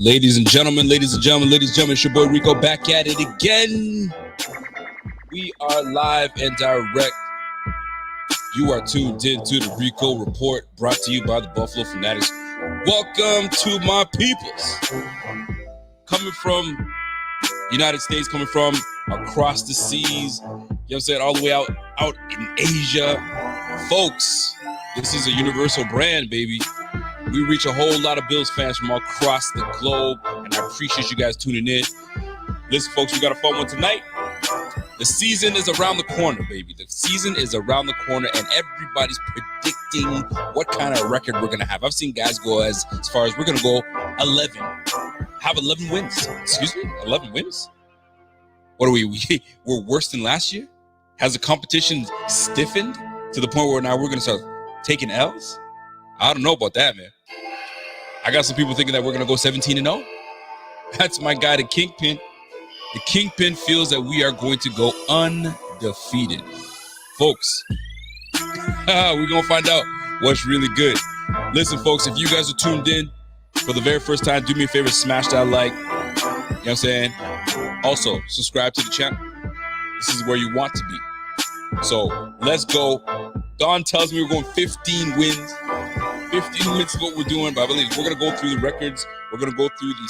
Ladies and gentlemen, it's your boy Rico back at it again. We are live and direct. You are tuned in to the Rico Report, brought to you by the Buffalo Fanatics. Welcome to my peoples. Coming from United States, coming from across the seas, you know what I'm saying, all the way out in Asia. Folks, this is a universal brand, baby. We reach a whole lot of Bills fans from across the globe, and I appreciate you guys tuning in. Listen, folks, we got a fun one tonight. The season is around the corner, baby. The season is around the corner, and everybody's predicting what kind of record we're going to have. I've seen guys go as far as we're going to go 11. Have 11 wins. Excuse me? 11 wins? What are we? We're worse than last year? Has the competition stiffened to the point where now we're going to start taking L's? I don't know about that, man. I got some people thinking that we're going to go 17-0. That's my guy, the Kingpin. The Kingpin feels that we are going to go undefeated. Folks, we're going to find out what's really good. Listen, folks, if you guys are tuned in for the very first time, do me a favor, smash that like. You know what I'm saying? Also, subscribe to the channel. This is where you want to be. So, let's go. Don tells me we're going 15 wins. 15 wins is what we're doing, but I believe we're going to go through the records. We're going to go through the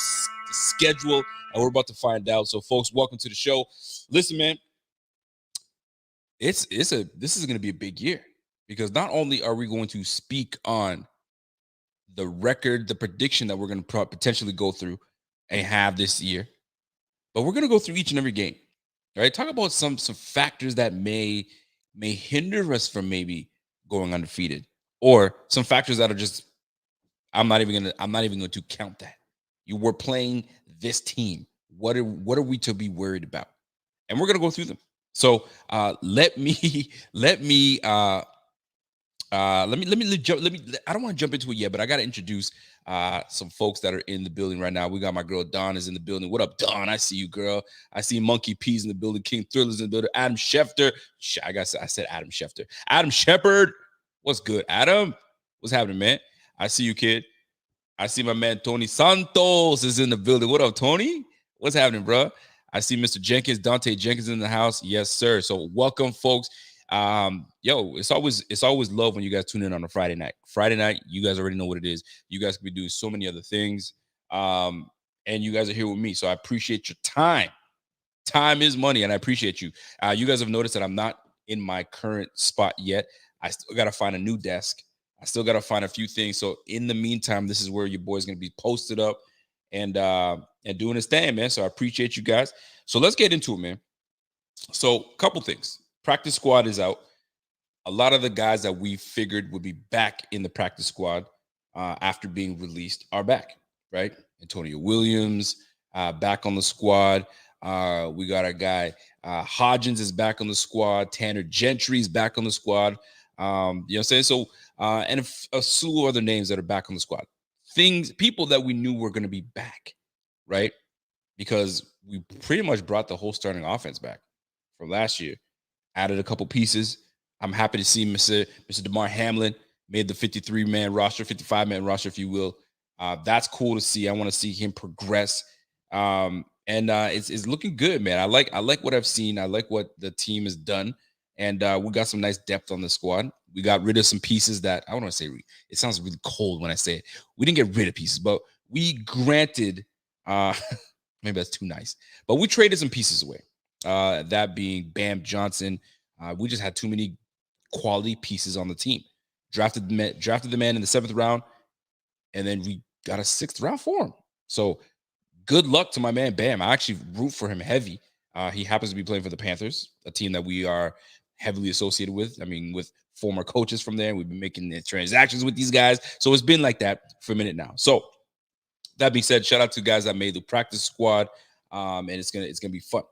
schedule, and we're about to find out. So, folks, welcome to the show. Listen, man, this is going to be a big year because not only are we going to speak on the record, the prediction that we're going to potentially go through and have this year, but we're going to go through each and every game. All right, talk about some factors that may hinder us from maybe going undefeated, or some factors that are just I'm not even going to count that. You were playing this team. What are we to be worried about? And we're going to go through them. So let me jump. I don't want to jump into it yet, but I got to introduce some folks that are in the building right now. We got my girl Dawn is in the building. What up, Dawn? I see you, girl. I see Monkey P's in the building. King Thriller's in the building. Adam Schefter. I said Adam Schefter. Adam Shepard. What's good, Adam? What's happening, man? I see you, kid. I see my man Tony Santos is in the building. What up, Tony? What's happening, bro? I see Mr. Jenkins, Dante Jenkins in the house. Yes, sir. So welcome, folks. It's always love when you guys tune in on a Friday night. Friday night, you guys already know what it is. You guys could be doing so many other things. And you guys are here with me. So I appreciate your time. Time is money, and I appreciate you. You guys have noticed that I'm not in my current spot yet. I still got to find a new desk. I still got to find a few things. So in the meantime, this is where your boy's going to be posted up and doing his thing, man. So I appreciate you guys. So let's get into it, man. So a couple things. Practice squad is out. A lot of the guys that we figured would be back in the practice squad after being released are back, right? Antonio Williams back on the squad. We got our guy Hodgins is back on the squad. Tanner Gentry is back on the squad. You know what I'm saying? So, and a slew of other names that are back on the squad. People that we knew were going to be back, right? Because we pretty much brought the whole starting offense back from last year. Added a couple pieces. I'm happy to see Mr. DeMar Hamlin made the 53-man roster, 55-man roster, if you will. That's cool to see. I want to see him progress. It's looking good, man. I like what I've seen. I like what the team has done. And we got some nice depth on the squad. We got rid of some pieces that I don't want to say. It sounds really cold when I say it. We didn't get rid of pieces, but we granted. Maybe that's too nice. But we traded some pieces away. That being Bam Johnson. We just had too many quality pieces on the team. Drafted the man in the 7th round, and then we got a 6th round for him. So good luck to my man Bam. I actually root for him heavy. He happens to be playing for the Panthers, a team that we are heavily associated with. I mean, with former coaches from there. We've been making transactions with these guys. So it's been like that for a minute now. So that being said, shout out to guys that made the practice squad. And it's gonna be fun.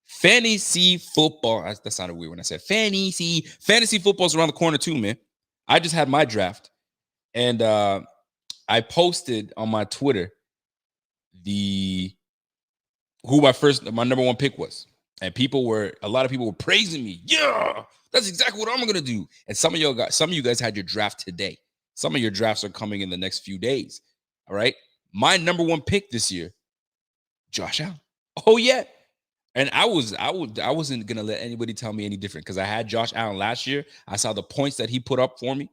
Fantasy football. That sounded weird when I said fantasy. Fantasy football's around the corner too, man. I just had my draft. And I posted on my Twitter who my number one pick was. And a lot of people were praising me. Yeah, that's exactly what I'm gonna do. And some of you guys had your draft today. Some of your drafts are coming in the next few days. All right. My number one pick this year, Josh Allen. Oh yeah. And I wasn't gonna let anybody tell me any different because I had Josh Allen last year. I saw the points that he put up for me.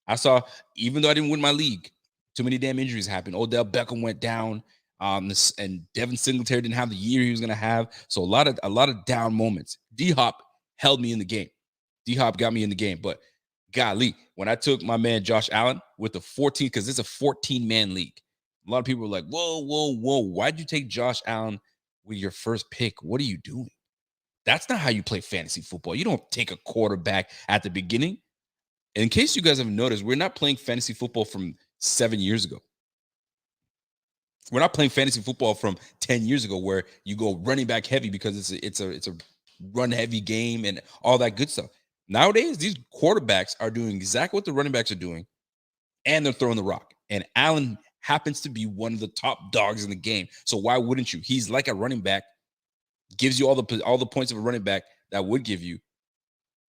I saw, even though I didn't win my league, too many damn injuries happened. Odell Beckham went down, and Devin Singletary didn't have the year he was gonna have. So a lot of down moments. D-Hop held me in the game. D-Hop got me in the game. But golly, when I took my man Josh Allen with the 14, because it's a 14-man league. A lot of people were like, whoa, why'd you take Josh Allen with your first pick? What are you doing? That's not how you play fantasy football. You don't take a quarterback at the beginning. In case you guys haven't noticed, we're not playing fantasy football from 7 years ago. We're not playing fantasy football from 10 years ago where you go running back heavy because it's a run heavy game and all that good stuff. Nowadays, these quarterbacks are doing exactly what the running backs are doing, and they're throwing the rock. And Allen happens to be one of the top dogs in the game. So why wouldn't you? He's like a running back, gives you all the points of a running back that would give you,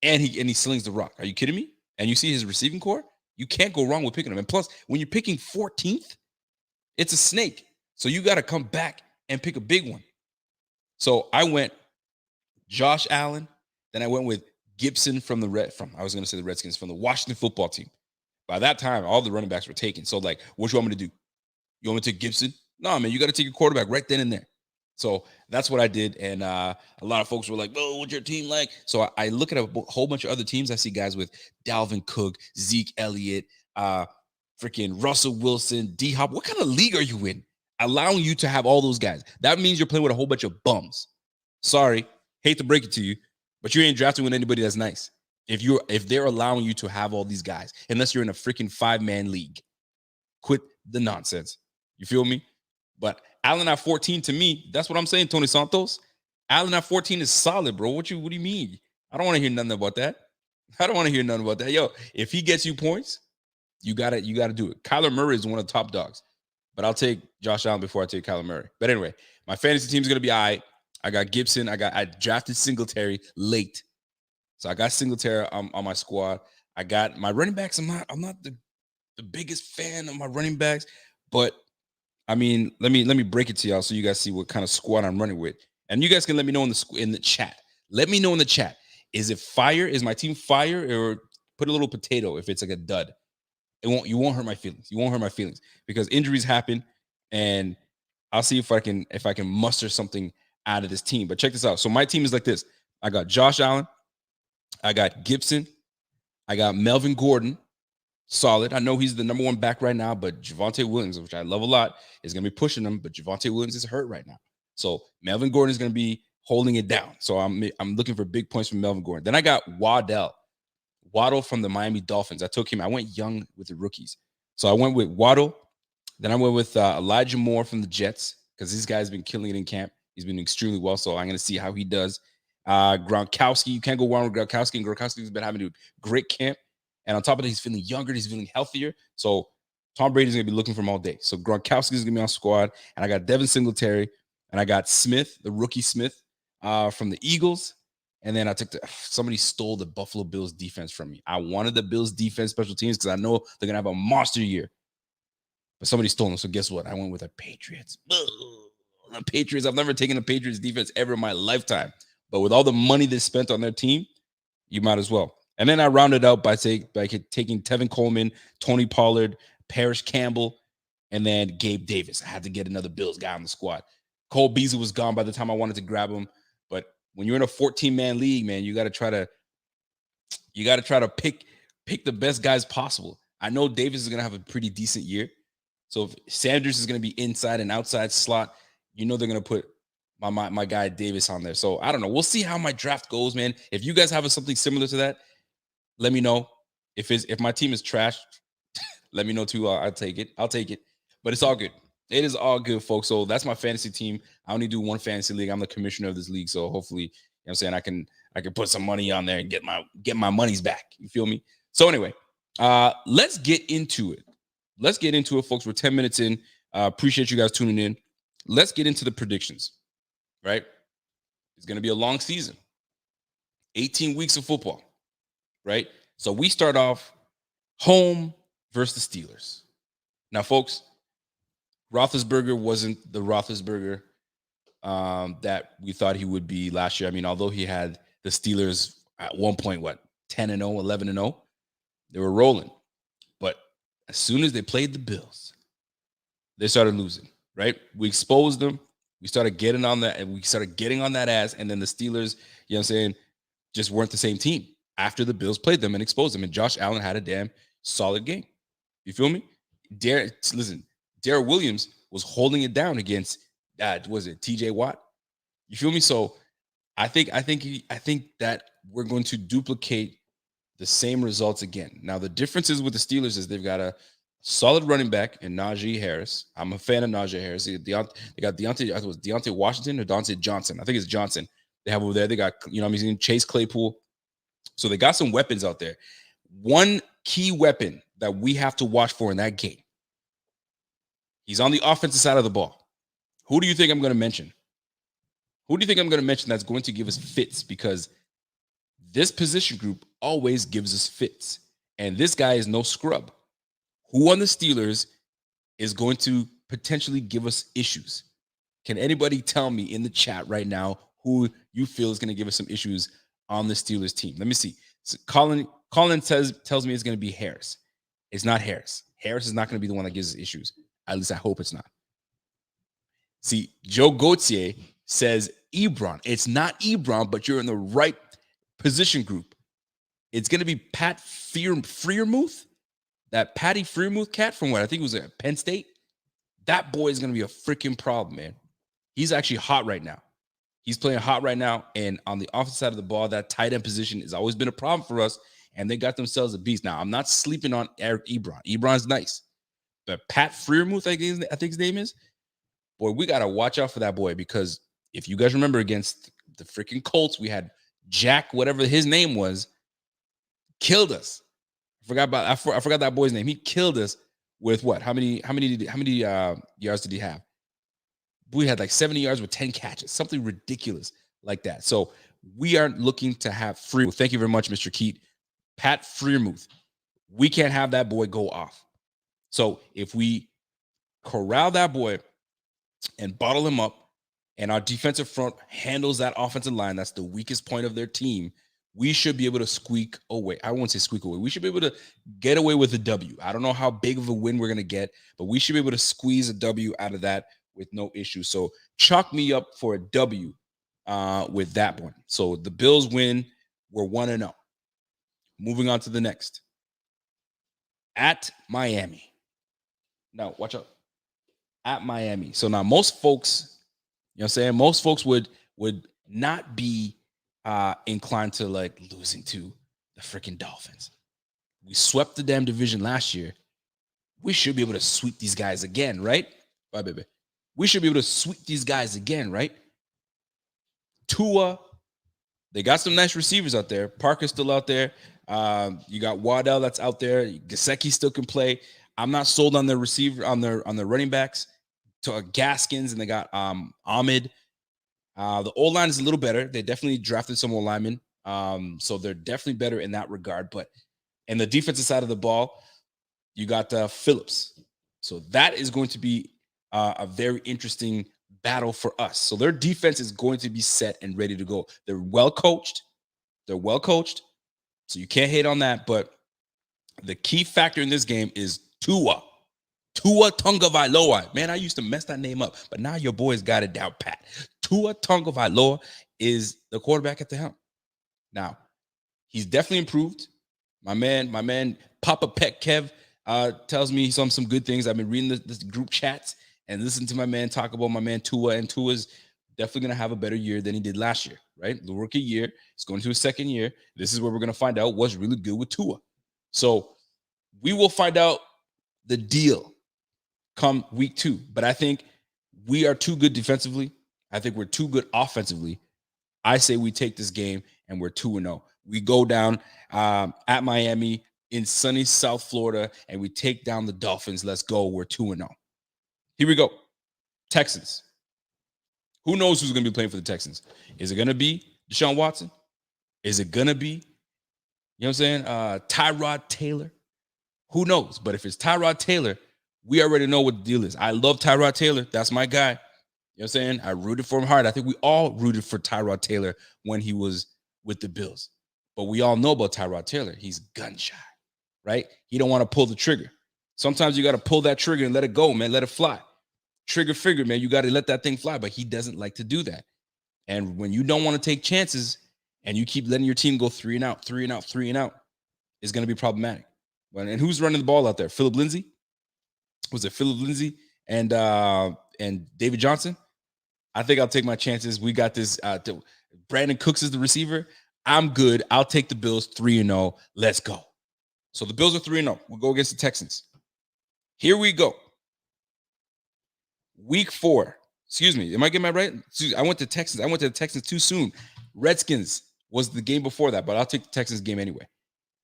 and he slings the rock. Are you kidding me? And you see his receiving core, you can't go wrong with picking him. And plus, when you're picking 14th, it's a snake. So you got to come back and pick a big one. So I went Josh Allen, then I went with Gibson from the Redskins, from the Washington football team. By that time, all the running backs were taken. So like, what you want me to do? You want me to take Gibson? No, man, you got to take your quarterback right then and there. So that's what I did. And a lot of folks were like, oh, what's your team like? So I look at a whole bunch of other teams. I see guys with Dalvin Cook, Zeke Elliott, freaking Russell Wilson, D-Hop. What kind of league are you in? Allowing you to have all those guys. That means you're playing with a whole bunch of bums. Sorry, hate to break it to you, but you ain't drafting with anybody that's nice. If they're allowing you to have all these guys, unless you're in a freaking 5-man league, quit the nonsense. You feel me? But Allen at 14, to me, that's what I'm saying, Tony Santos. Allen at 14 is solid, bro. What do you mean? I don't want to hear nothing about that. I don't want to hear nothing about that. Yo, if he gets you points, you gotta do it. Kyler Murray is one of the top dogs, but I'll take Josh Allen before I take Kyler Murray. But anyway, my fantasy team is gonna be all right. I got Gibson. I drafted Singletary late, so I got Singletary on my squad. I got my running backs. I'm not the biggest fan of my running backs, but I mean, let me break it to y'all so you guys see what kind of squad I'm running with, and you guys can let me know in the chat. Let me know in the chat. Is it fire? Is my team fire, or put a little potato if it's like a dud? You won't hurt my feelings. You won't hurt my feelings because injuries happen, and I'll see if I can muster something out of this team. But check this out. So my team is like this. I got Josh Allen, I got Gibson, I got Melvin Gordon. Solid. I know he's the number one back right now, but Javonte Williams, which I love a lot, is going to be pushing him. But Javonte Williams is hurt right now, so Melvin Gordon is going to be holding it down. So I'm looking for big points from Melvin Gordon. Then I got Waddle from the Miami Dolphins. I took him. I went young with the rookies, so I went with Waddle. Then I went with Elijah Moore from the Jets because this guy's been killing it in camp. He's been extremely well, so I'm going to see how he does. Gronkowski, you can't go wrong with Gronkowski. And Gronkowski's been having a great camp. And on top of that, he's feeling younger. He's feeling healthier. So Tom Brady's going to be looking for him all day. So Gronkowski's going to be on squad. And I got Devin Singletary. And I got Smith, the rookie Smith from the Eagles. And then I took somebody stole the Buffalo Bills defense from me. I wanted the Bills defense special teams because I know they're going to have a monster year. But somebody stole them. So guess what? I went with the Patriots. The Patriots. I've never taken the Patriots defense ever in my lifetime. But with all the money they spent on their team, you might as well. And then I rounded out by taking Tevin Coleman, Tony Pollard, Parrish Campbell, and then Gabe Davis. I had to get another Bills guy on the squad. Cole Beasley was gone by the time I wanted to grab him. But when you're in a 14-man league, man, you got to try to pick the best guys possible. I know Davis is going to have a pretty decent year. So if Sanders is going to be inside and outside slot, you know they're going to put my guy Davis on there. So I don't know. We'll see how my draft goes, man. If you guys have something similar to that, let me know. If my team is trash, let me know too. I'll take it. But it's all good. It is all good, folks. So that's my fantasy team. I only do one fantasy league. I'm the commissioner of this league. So hopefully, you know what I'm saying, I can put some money on there and get my monies back. You feel me? So anyway, let's get into it. Folks. We're 10 minutes in. Appreciate you guys tuning in. Let's get into the predictions, right? It's going to be a long season. 18 weeks of football. Right? So we start off home versus the Steelers. Now, folks, Roethlisberger wasn't the Roethlisberger that we thought he would be last year. I mean, although he had the Steelers at one point, 10-0, 11-0, they were rolling. But as soon as they played the Bills, they started losing, right? We exposed them. We started getting on that, and we started getting on that ass. And then the Steelers, you know what I'm saying, just weren't the same team after the Bills played them and exposed them. And Josh Allen had a damn solid game. You feel me? Darrell Williams was holding it down against was it TJ Watt? You feel me? So I think that we're going to duplicate the same results again. Now, the differences with the Steelers is they've got a solid running back in Najee Harris. I'm a fan of Najee Harris. They got Deontay, I thought it was Deontay Washington or Dante Johnson. I think it's Johnson. They have over there. They got, you know what I mean, Chase Claypool. So they got some weapons out there. One key weapon that we have to watch for in that game. He's on the offensive side of the ball. Who do you think I'm going to mention? Who do you think I'm going to mention that's going to give us fits? Because this position group always gives us fits. And this guy is no scrub. Who on the Steelers is going to potentially give us issues? Can anybody tell me in the chat right now who you feel is going to give us some issues on the Steelers team? Let me see. So Colin tells me it's going to be Harris. It's not Harris. Harris is not going to be the one that gives us issues. At least I hope it's not. See, Joe Gauthier says Ebron. It's not Ebron, but you're in the right position group. It's going to be Pat Freiermuth, that Patty Freiermuth cat from what I think it was at Penn State. That boy is going to be a freaking problem, man. He's actually hot right now. He's playing hot right now. And on the offensive side of the ball, that tight end position has always been a problem for us. And they got themselves a beast. Now, I'm not sleeping on Eric Ebron. Ebron's nice. But Pat Freiermuth, I think his name is, boy, we got to watch out for that boy, because if you guys remember against the freaking Colts, we had Jack, whatever his name was, killed us. I forgot that boy's name. He killed us with what? How many yards did he have? We had like 70 yards with 10 catches, something ridiculous like that. So we aren't looking to have Freiermuth. Thank you very much, Mr. Keat. Pat Freiermuth. We can't have that boy go off. So if we corral that boy and bottle him up, and our defensive front handles that offensive line, that's the weakest point of their team, we should be able to squeak away. I won't say squeak away. We should be able to get away with a W. I don't know how big of a win we're going to get, but we should be able to squeeze a W out of that with no issue. So chalk me up for a W with that one. So the Bills win. We're 1-0. Moving on to the next. At Miami. Now, watch out. At Miami. So now most folks, you know what I'm saying? Most folks would not be inclined to like losing to the freaking Dolphins. We swept the damn division last year. We should be able to sweep these guys again, right? Bye, baby. We should be able to sweep these guys again, right? Tua, they got some nice receivers out there. Parker's still out there. You got Waddell that's out there. Gesicki still can play. I'm not sold on their receiver, on their running backs. To Gaskins, and they got Ahmed. The O-line is a little better. They definitely drafted some O-linemen. So they're definitely better in that regard. But in the defensive side of the ball, you got Phillips. So that is going to be a very interesting battle for us. So their defense is going to be set and ready to go. They're well coached. So you can't hate on that. But the key factor in this game is Tua Tagovailoa. Man, I used to mess that name up, but now your boys got it down pat. Tua Tagovailoa is the quarterback at the helm. Now, he's definitely improved. My man, Papa Pet Kev tells me some good things. I've been reading this group chats and listening to my man talk about my man Tua, and Tua's definitely going to have a better year than he did last year, right? The rookie year, it's going to his second year. This is where we're going to find out what's really good with Tua. So we will find out the deal come week 2. But I think we are too good defensively. I think we're too good offensively. I say we take this game and we're 2-0. We go down at Miami in sunny South Florida and we take down the Dolphins. Let's go. We're 2-0. Here we go. Texans. Who knows who's going to be playing for the Texans? Is it going to be Deshaun Watson? Is it going to be, you know what I'm saying, Tyrod Taylor? Who knows? But if it's Tyrod Taylor, we already know what the deal is. I love Tyrod Taylor. That's my guy. You know what I'm saying? I rooted for him hard. I think we all rooted for Tyrod Taylor when he was with the Bills. But we all know about Tyrod Taylor. He's gun shy, right? He don't want to pull the trigger. Sometimes you got to pull that trigger and let it go, man. Let it fly. Trigger figure, man. You got to let that thing fly. But he doesn't like to do that. And when you don't want to take chances and you keep letting your team go 3 and out, 3 and out, 3 and out, it's going to be problematic. And who's running the ball out there? Philip Lindsay? Was it Philip Lindsay and David Johnson? I think I'll take my chances. We got this. Brandon Cooks is the receiver. I'm good. I'll take the Bills 3-0. Let's go. So the Bills are 3-0. We'll go against the Texans. Here we go. Week 4. Excuse me. Am I getting that right? I went to Texans. I went to the Texans too soon. Redskins was the game before that, but I'll take the Texans game anyway.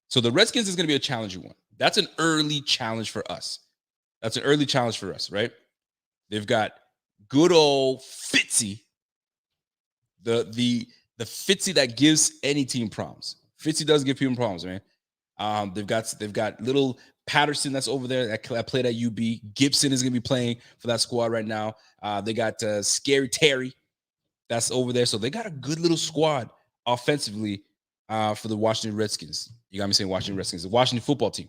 So the Redskins is going to be a challenging one. That's an early challenge for us. Right? They've got good old Fitzy, the Fitzy that gives any team problems. Fitzy does give people problems, man. They've got little Patterson that's over there that played at UB. Gibson is going to be playing for that squad right now. They got Scary Terry that's over there. So they got a good little squad offensively for the Washington Redskins. You got me saying Washington Redskins, the Washington football team.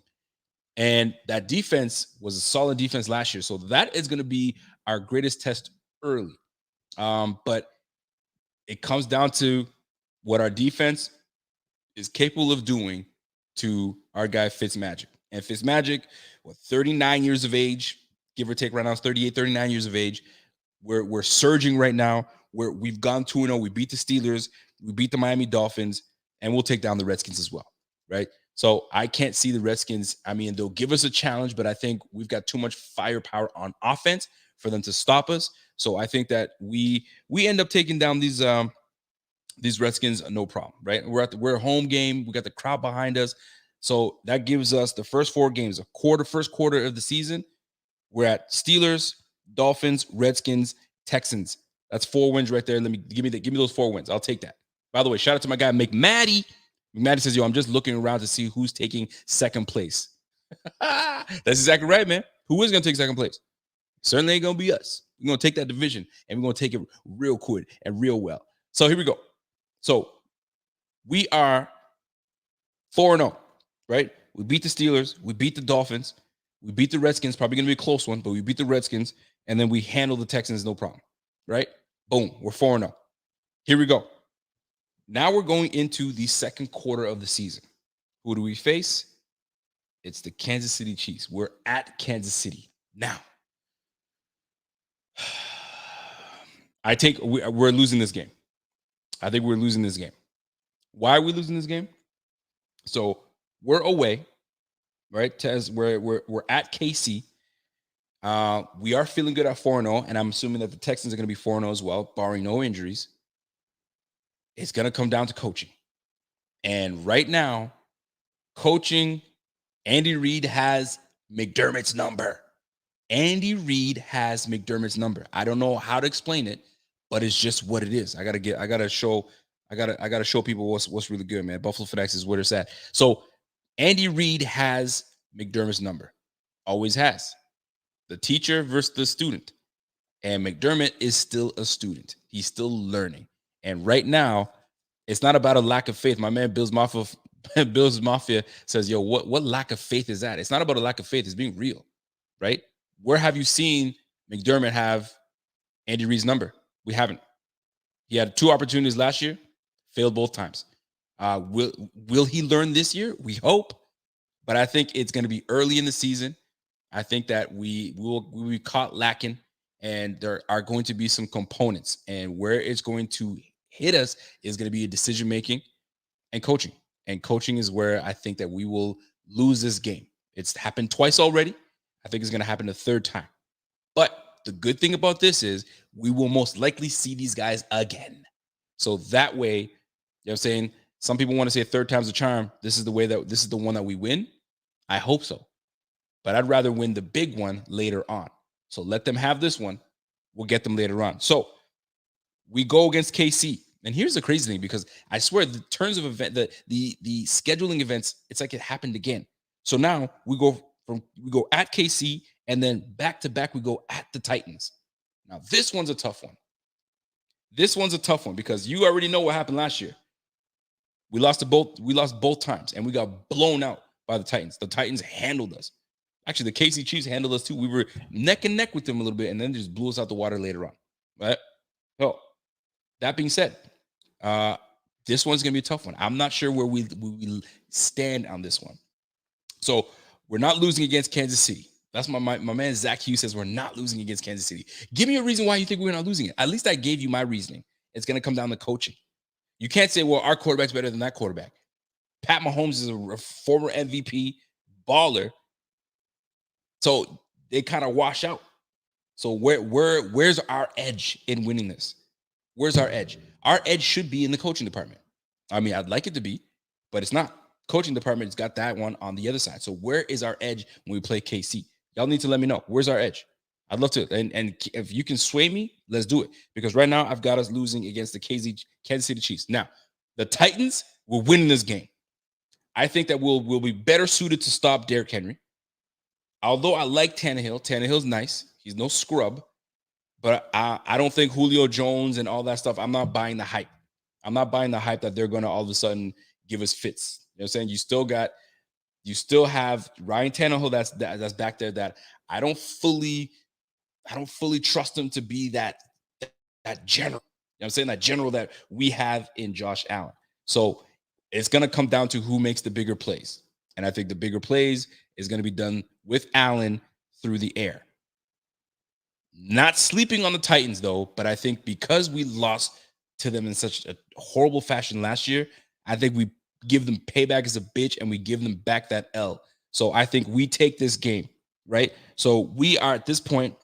And that defense was a solid defense last year. So that is going to be our greatest test early. But it comes down to what our defense is capable of doing to our guy Fitzmagic. And Fitzmagic, 39 years of age, give or take right now, 38, 39 years of age. We're surging right now. We've gone 2-0. We beat the Steelers. We beat the Miami Dolphins. And we'll take down the Redskins as well, right? So I can't see the Redskins. I mean, they'll give us a challenge, but I think we've got too much firepower on offense for them to stop us. So I think that we end up taking down these Redskins, no problem, right? We're a home game. We got the crowd behind us. So that gives us the first 4 games, first quarter of the season. We're at Steelers, Dolphins, Redskins, Texans. That's 4 wins right there. Give me those 4 wins. I'll take that. By the way, shout out to my guy McMaddy. McMaddy says, I'm just looking around to see who's taking second place. That's exactly right, man. Who is going to take second place? Certainly ain't going to be us. We're going to take that division, and we're going to take it real quick and real well. So here we go. So we are 4-0, right? We beat the Steelers. We beat the Dolphins. We beat the Redskins. Probably going to be a close one, but we beat the Redskins, and then we handle the Texans, no problem, right? Boom. We're 4-0. Here we go. Now we're going into the second quarter of the season. Who do we face? It's the Kansas City Chiefs. We're at Kansas City. Now, I think we're losing this game. I think we're losing this game. Why are we losing this game? So we're away, right? We're at KC. We are feeling good at 4-0, and I'm assuming that the Texans are going to be 4-0 as well, barring no injuries. It's going to come down to coaching. And right now, coaching, Andy Reid has McDermott's number. Andy Reid has McDermott's number. I don't know how to explain it, but it's just what it is. I gotta show people what's really good, man. Buffalo Fanatics is where it's at. So Andy Reid has McDermott's number. Always has. The teacher versus the student. And McDermott is still a student. He's still learning. And right now, it's not about a lack of faith. My man Bill's Mafia says, yo, what lack of faith is that? It's not about a lack of faith. It's being real, right? Where have you seen McDermott have Andy Reid's number? We haven't. He had 2 opportunities last year, failed both times. Will he learn this year? We hope. But I think it's going to be early in the season. I think that we will be caught lacking, and there are going to be some components. And where it's going to hit us is going to be a decision-making and coaching. And coaching is where I think that we will lose this game. It's happened twice already. I think it's going to happen a 3rd time. But the good thing about this is we will most likely see these guys again. So that way, you know what I'm saying? Some people want to say 3rd time's a charm. This is the one that we win. I hope so. But I'd rather win the big one later on. So let them have this one. We'll get them later on. So we go against KC. And here's the crazy thing, because I swear the terms of event, the scheduling events, it's like it happened again. So now we go at KC And then back-to-back, we go at the Titans. Now, this one's a tough one. This one's a tough one because you already know what happened last year. We lost both times, and we got blown out by the Titans. The Titans handled us. Actually, the KC Chiefs handled us too. We were neck and neck with them a little bit, and then just blew us out the water later on. Right? So, that being said, this one's going to be a tough one. I'm not sure where we stand on this one. So, we're not losing against Kansas City. That's my man Zach Hughes says we're not losing against Kansas City. Give me a reason why you think we're not losing it. At least I gave you my reasoning. It's going to come down to coaching. You can't say, well, our quarterback's better than that quarterback. Pat Mahomes is a former MVP baller. So they kind of wash out. So where's our edge in winning this? Where's our edge? Our edge should be in the coaching department. I mean, I'd like it to be, but it's not. Coaching department's got that one on the other side. So where is our edge when we play KC? Y'all need to let me know. Where's our edge? I'd love to. And if you can sway me, let's do it. Because right now I've got us losing against the Kansas City Chiefs. Now, the Titans will win this game. I think that we'll be better suited to stop Derrick Henry. Although I like Tannehill. Tannehill's nice. He's no scrub. But I don't think Julio Jones and all that stuff, I'm not buying the hype. I'm not buying the hype that they're going to all of a sudden give us fits. You know what I'm saying? You still have Ryan Tannehill that's back there that I don't fully trust him to be that general. You know what I'm saying? That general that we have in Josh Allen. So it's going to come down to who makes the bigger plays. And I think the bigger plays is going to be done with Allen through the air. Not sleeping on the Titans, though, but I think because we lost to them in such a horrible fashion last year, I think we give them payback as a bitch and we give them back that L. So I think we take this game, right? So we are at this point,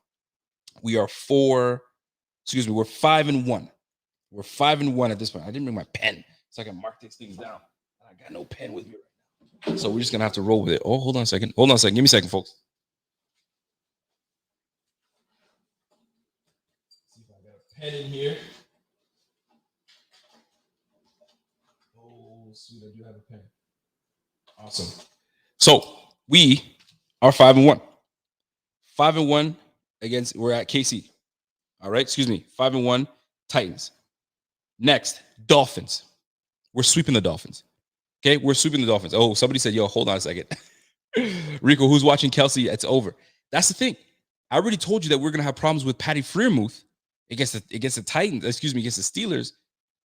we're 5-1. We're 5-1 at this point. I didn't bring my pen so I can mark these things down. I got no pen with me right now. So we're just going to have to roll with it. Oh, hold on a second. Give me a second, folks. See if I got a pen in here. Oh, sweet. I do have a pen. Awesome. So we are 5-1. 5-1 against, we're at KC. All right. 5-1 Titans. Next, Dolphins. We're sweeping the Dolphins. Okay. We're sweeping the Dolphins. Oh, somebody said, yo, hold on a second. Rico, who's watching Kelsey? It's over. That's the thing. I already told you that we're going to have problems with Patty Freiermuth against the Titans, against the Steelers.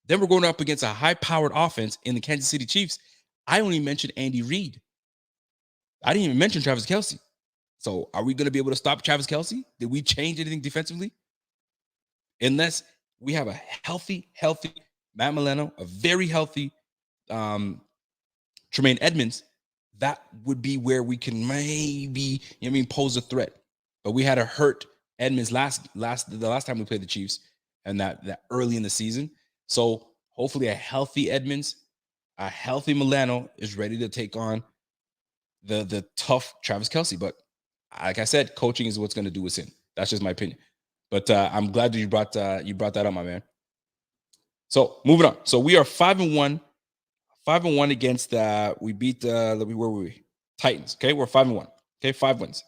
Then we're going up against a high-powered offense in the Kansas City Chiefs. I only mentioned Andy Reid. I didn't even mention Travis Kelce. So are we going to be able to stop Travis Kelce? Did we change anything defensively? Unless we have a healthy Matt Milano, a very healthy Tremaine Edmonds, that would be where we can maybe, pose a threat. But we had to hurt Edmonds the last time we played the Chiefs, and that early in the season. So hopefully a healthy Edmonds, a healthy Milano is ready to take on the tough Travis Kelce. But like I said, coaching is what's going to do us in. That's just my opinion. But I'm glad that you brought that up, my man. So moving on. So we are 5-1. 5-1 against we beat where were we? Titans. Okay, we're 5-1. Okay, 5 wins.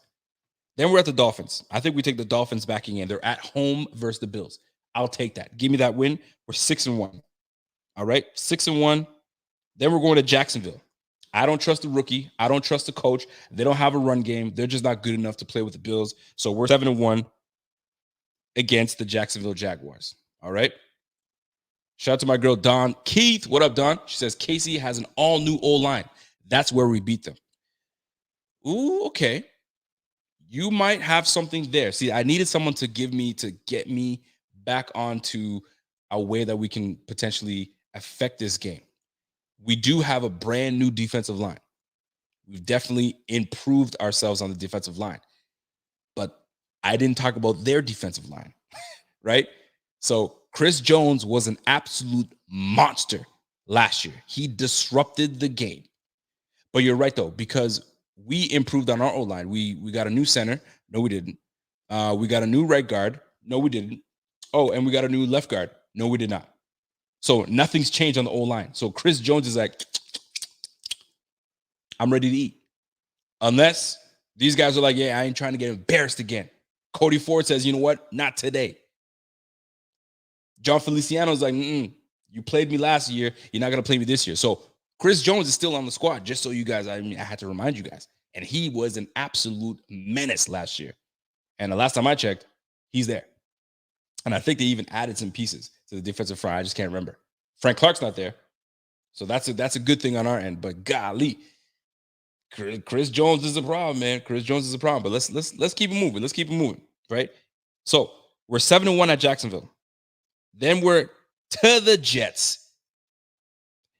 Then we're at the Dolphins. I think we take the Dolphins backing in. They're at home versus the Bills. I'll take that. Give me that win. We're 6-1. All right, 6-1. Then we're going to Jacksonville. I don't trust the rookie. I don't trust the coach. They don't have a run game. They're just not good enough to play with the Bills. So we're 7-1 against the Jacksonville Jaguars. All right. Shout out to my girl, Dawn Keith. What up, Dawn? She says, Casey has an all-new O-line. That's where we beat them. Ooh, okay. You might have something there. See, I needed someone to get me back onto a way that we can potentially affect this game. We do have a brand new defensive line. We've definitely improved ourselves on the defensive line. But I didn't talk about their defensive line, right? So Chris Jones was an absolute monster last year. He disrupted the game. But you're right, though, because we improved on our O-line. We got a new center. No, we didn't. We got a new right guard. No, we didn't. Oh, and we got a new left guard. No, we did not. So nothing's changed on the O-line. So Chris Jones is like, I'm ready to eat. Unless These guys are like, yeah, I ain't trying to get embarrassed again. Cody Ford says, you know what? Not today. John Feliciano's like, you played me last year. You're not going to play me this year. So Chris Jones is still on the squad, just so you guys, I had to remind you guys. And he was an absolute menace last year. And the last time I checked, he's there. And I think they even added some pieces to the defensive front. I just can't remember. Frank Clark's not there. So that's a good thing on our end. But golly, Chris Jones is a problem, man. Chris Jones is a problem. But let's keep it moving. Let's keep it moving, right? So we're 7-1 at Jacksonville. Then we're to the Jets.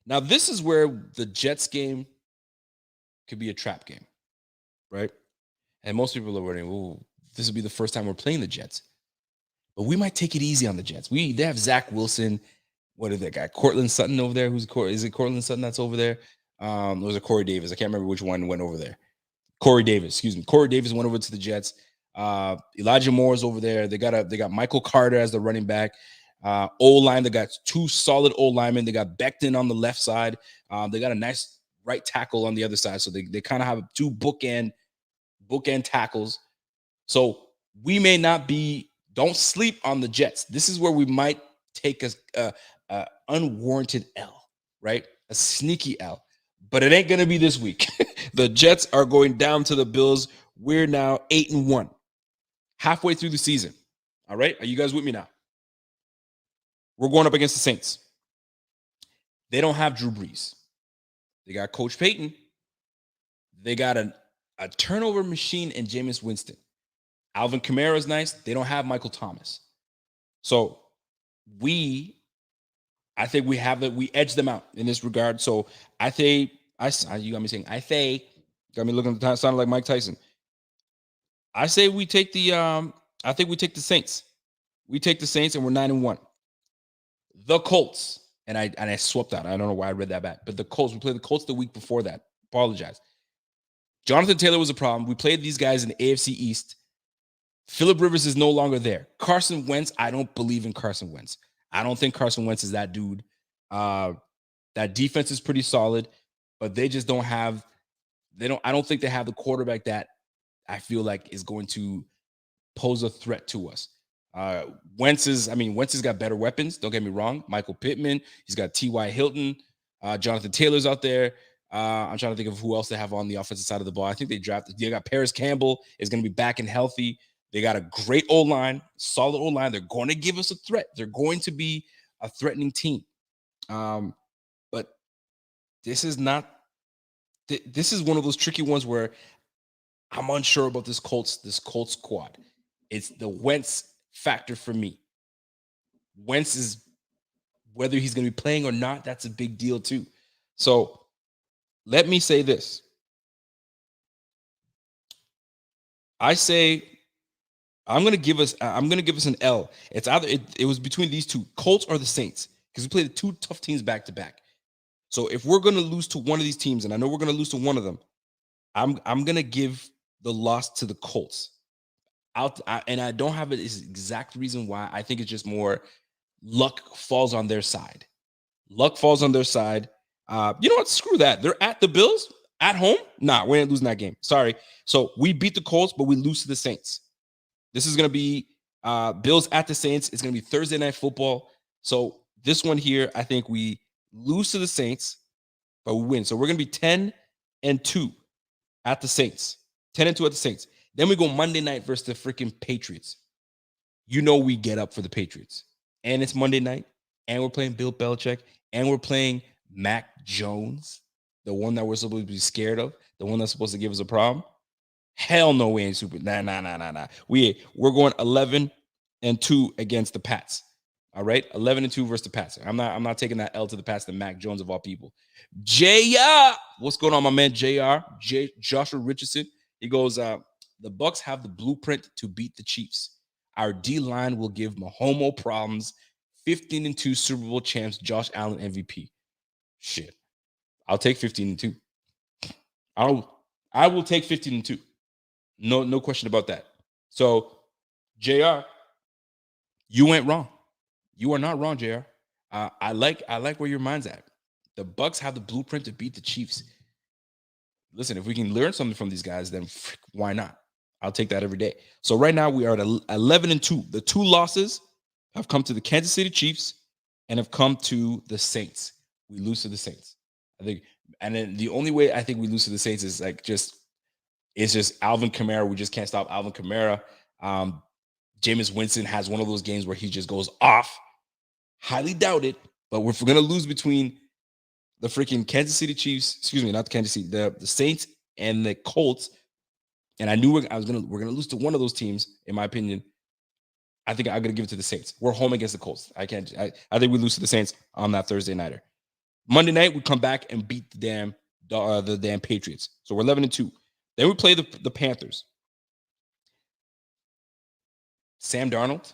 Now, this is where the Jets game could be a trap game, right? And most people are wondering, "Ooh, this will be the first time we're playing the Jets." But we might take it easy on the Jets. They have Zach Wilson. What is that guy? Cortland Sutton over there. Is it Cortland Sutton that's over there? Or was it Corey Davis? I can't remember which one went over there. Corey Davis, excuse me. Corey Davis went over to the Jets. Elijah Moore's over there. They got Michael Carter as the running back. O-line, they got two solid O-linemen. They got Becton on the left side. They got a nice right tackle on the other side. So they kind of have two bookend tackles. So we may not be, don't sleep on the Jets. This is where we might take a unwarranted L, right? A sneaky L. But it ain't going to be this week. The Jets are going down to the Bills. We're now 8-1. Halfway through the season. All right? Are you guys with me now? We're going up against the Saints. They don't have Drew Brees. They got Coach Payton. They got a turnover machine in Jameis Winston. Alvin Kamara is nice. They don't have Michael Thomas. So I think we edge them out in this regard. So you got me saying, got me looking at the time, sounding like Mike Tyson. I say we take I think we take the Saints. We take the Saints and we're 9-1. The Colts, and I swapped out. I don't know why I read that back, but the Colts, we played the Colts the week before that. Apologize. Jonathan Taylor was a problem. We played these guys in the AFC East. Phillip Rivers is no longer there. Carson Wentz, I don't believe in Carson Wentz. I don't think Carson Wentz is that dude. That defense is pretty solid, but they just don't have, I don't think they have the quarterback that I feel like is going to pose a threat to us. Wentz has got better weapons. Don't get me wrong. Michael Pittman, he's got T.Y. Hilton. Jonathan Taylor's out there. I'm trying to think of who else they have on the offensive side of the ball. I think they got Paris Campbell is going to be back and healthy. They got a great O-line, solid O-line. They're going to give us a threat. They're going to be a threatening team. But this is one of those tricky ones where I'm unsure about this Colts squad. It's the Wentz factor for me. Wentz is, whether he's going to be playing or not, that's a big deal too. So let me say this. I say I'm going to give us an L. It's either it was between these two, Colts or the Saints, because we played two tough teams back to back. So if we're going to lose to one of these teams, and I know we're going to lose to one of them, I'm going to give the loss to the Colts. And I don't have an exact reason why. I think it's just more luck falls on their side. Luck falls on their side. You know what? Screw that. They're at the Bills at home. Nah, we ain't losing that game. Sorry. So we beat the Colts, but we lose to the Saints. This is going to be Bills at the Saints. It's going to be Thursday Night Football. So this one here, I think we lose to the Saints, but we win. So we're going to be 10-2 at the Saints. 10-2 at the Saints. Then we go Monday night versus the freaking Patriots. You know we get up for the Patriots. And it's Monday night. And we're playing Bill Belichick. And we're playing Mac Jones, the one that we're supposed to be scared of, the one that's supposed to give us a problem. Hell no, we ain't super. Nah. We're going 11-2 against the Pats. All right, 11-2 versus the Pats. I'm not taking that L to the Pats, the Mac Jones of all people. JR, what's going on, my man? Joshua Richardson. He goes, the Bucs have the blueprint to beat the Chiefs. Our D-line will give Mahomes problems. 15-2 Super Bowl champs, Josh Allen MVP. Shit. I'll take 15-2. I will take 15-2. No question about that. So, JR, you went wrong. You are not wrong, JR. I like where your mind's at. The Bucs have the blueprint to beat the Chiefs. listen, if we can learn something from these guys, then why not? I'll take that every day. So right now we are at 11-2. The 2 losses have come to the Kansas City Chiefs and have come to the Saints. We lose to the Saints. I think, and then the only way I think we lose to the Saints is like it's just Alvin Kamara. We just can't stop Alvin Kamara. Jameis Winston has one of those games where he just goes off. Highly doubt it, but if we're gonna lose between the freaking Kansas City Chiefs, excuse me, not the Kansas City, the Saints and the Colts, and I knew we're gonna lose to one of those teams, in my opinion. I think I'm gonna give it to the Saints. We're home against the Colts. I think we lose to the Saints on that Thursday nighter. Monday night we come back and beat the damn Patriots. So we're 11-2. Then we play the Panthers. Sam Darnold?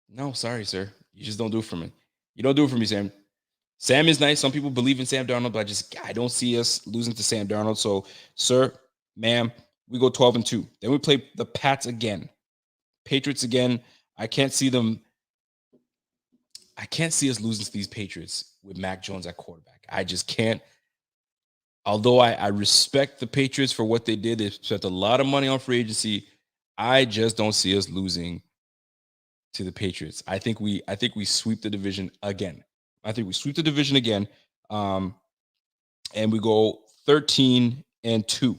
No, sorry, sir. You just don't do it for me. You don't do it for me, Sam. Sam is nice. Some people believe in Sam Darnold, but I don't see us losing to Sam Darnold. So, sir, ma'am, we go 12-2. Then we play the Pats again. Patriots again. I can't see us losing to these Patriots with Mac Jones at quarterback. I just can't. Although I respect the Patriots for what they did. They spent a lot of money on free agency. I just don't see us losing to the Patriots. I think we sweep the division again. And we go 13-2.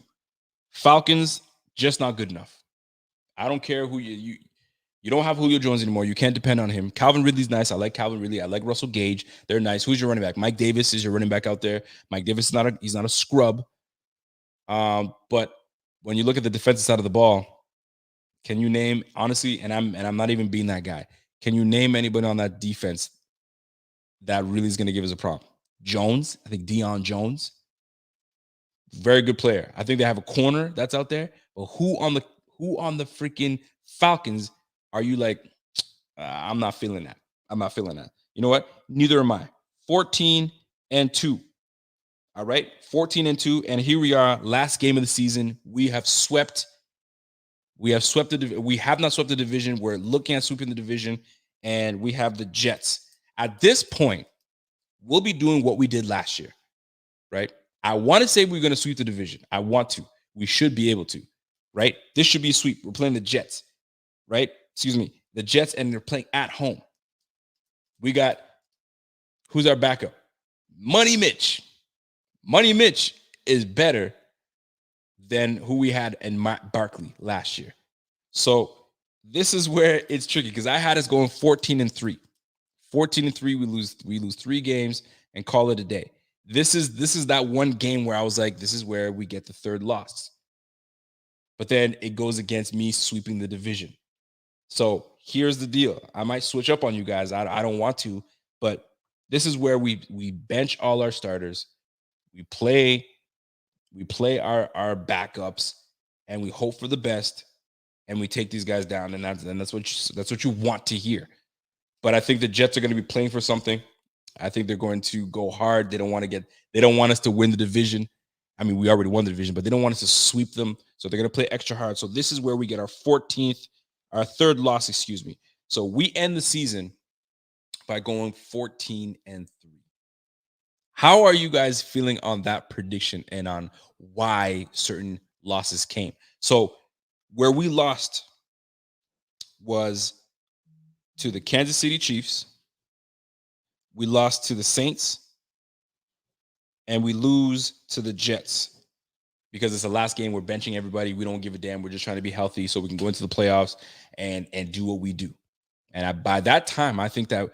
Falcons, just not good enough. I don't care who you don't have Julio Jones anymore. You can't depend on him. Calvin Ridley's nice. I like Calvin Ridley. I like Russell Gage. They're nice. Who's your running back? Mike Davis is your running back out there. Mike Davis is he's not a scrub. But when you look at the defensive side of the ball, can you name, honestly, and I'm not even being that guy, can you name anybody on that defense that really is going to give us a problem? Jones, I think Deion Jones, very good player. I think they have a corner that's out there, but who on the freaking Falcons are you like, I'm not feeling that. You know what? Neither am I. 14-2. All right, 14-2, and here we are, last game of the season. We have not swept the division. We're looking at sweeping the division, and we have the Jets. At this point, we'll be doing what we did last year, right? I want to say we're going to sweep the division. I want to. We should be able to, right? This should be a sweep. We're playing the Jets, right? Excuse me, the Jets, and they're playing at home. We got, who's our backup? Money Mitch. Money Mitch is better than who we had in Barkley last year. So this is where it's tricky because I had us going 14-3. 14-3, we lose 3 games and call it a day. This is that one game where I was like, this is where we get the third loss. But then it goes against me sweeping the division. So here's the deal. I might switch up on you guys. I don't want to, but this is where we bench all our starters. We play our backups, and we hope for the best, and we take these guys down, and that's what you want to hear. But I think the Jets are going to be playing for something. I think they're going to go hard. They don't want us to win the division. I mean, we already won the division, but they don't want us to sweep them. So they're going to play extra hard. So this is where we get our third loss, excuse me. So we end the season by going 14-3. How are you guys feeling on that prediction and on why certain losses came? So where we lost was to the Kansas City Chiefs. We lost to the Saints, and we lose to the Jets because it's the last game. We're benching everybody. We don't give a damn. We're just trying to be healthy so we can go into the playoffs and do what we do. And by that time, I think that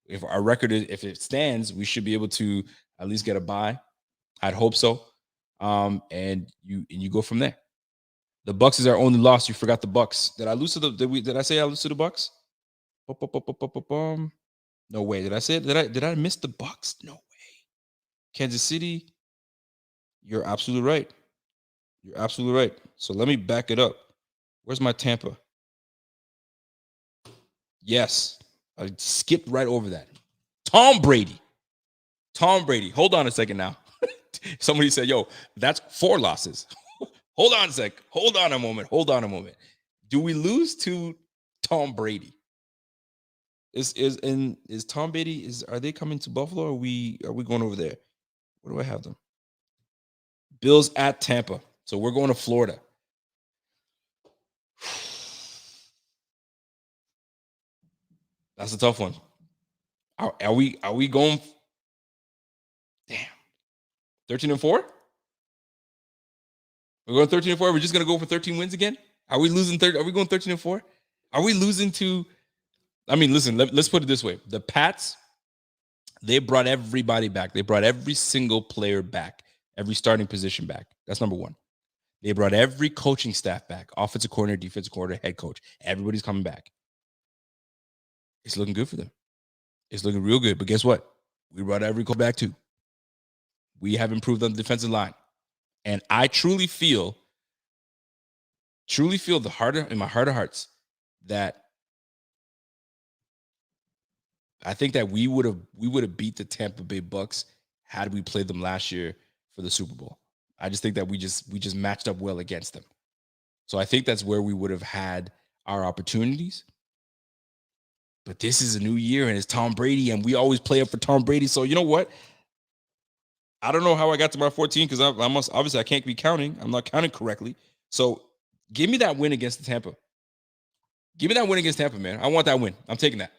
if our record if it stands, we should be able to at least get a bye. I'd hope so. And you go from there. The Bucs is our only loss. You forgot the Bucs. Did I lose to did I say I lose to the Bucs? No way. Did I say it? Did I miss the Bucs? No way. Kansas City. You're absolutely right. You're absolutely right. So let me back it up. Where's my Tampa? Yes. I skipped right over that. Tom Brady. Hold on a second now. Somebody said, yo, that's 4 losses. Hold on a sec. Hold on a moment. Do we lose to Tom Brady? Is Tom Brady, are they coming to Buffalo, or are we going over there? Where do I have them? Bills at Tampa. So we're going to Florida. That's a tough one. Are we going? Damn. 13-4? We're going 13-4. We're just gonna go for 13 wins again? Are we losing Are we going 13-4? Are we losing to? I mean, listen, let's put it this way. The Pats, they brought everybody back. They brought every single player back, every starting position back. That's number one. They brought every coaching staff back, offensive coordinator, defensive coordinator, head coach. Everybody's coming back. It's looking good for them. It's looking real good. But guess what? We brought every coach back too. We have improved on the defensive line. And I truly feel in my heart of hearts that I think that we would have beat the Tampa Bay Bucks had we played them last year for the Super Bowl. I just think that we just matched up well against them. So I think that's where we would have had our opportunities. But this is a new year and it's Tom Brady and we always play up for Tom Brady. So you know what? I don't know how I got to my 14 because obviously I can't be counting. I'm not counting correctly. So give me that win against the Tampa. Give me that win against Tampa, man. I want that win. I'm taking that.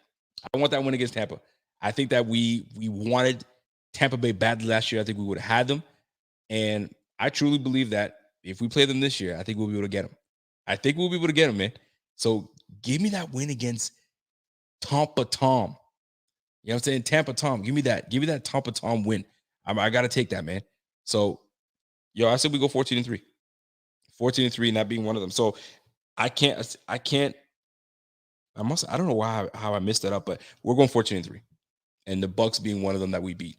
I want that win against Tampa. I think that we wanted Tampa Bay badly last year. I think we would have had them. And I truly believe that if we play them this year, I think we'll be able to get them. I think we'll be able to get them, man. So give me that win against Tampa Tom. You know what I'm saying? Tampa Tom. Give me that. Give me that Tampa Tom win. I got to take that, man. So, I said we go 14-3. 14-3, not being one of them. So I don't know how I missed that up, but we're going 14-3. And the Bucks being one of them that we beat.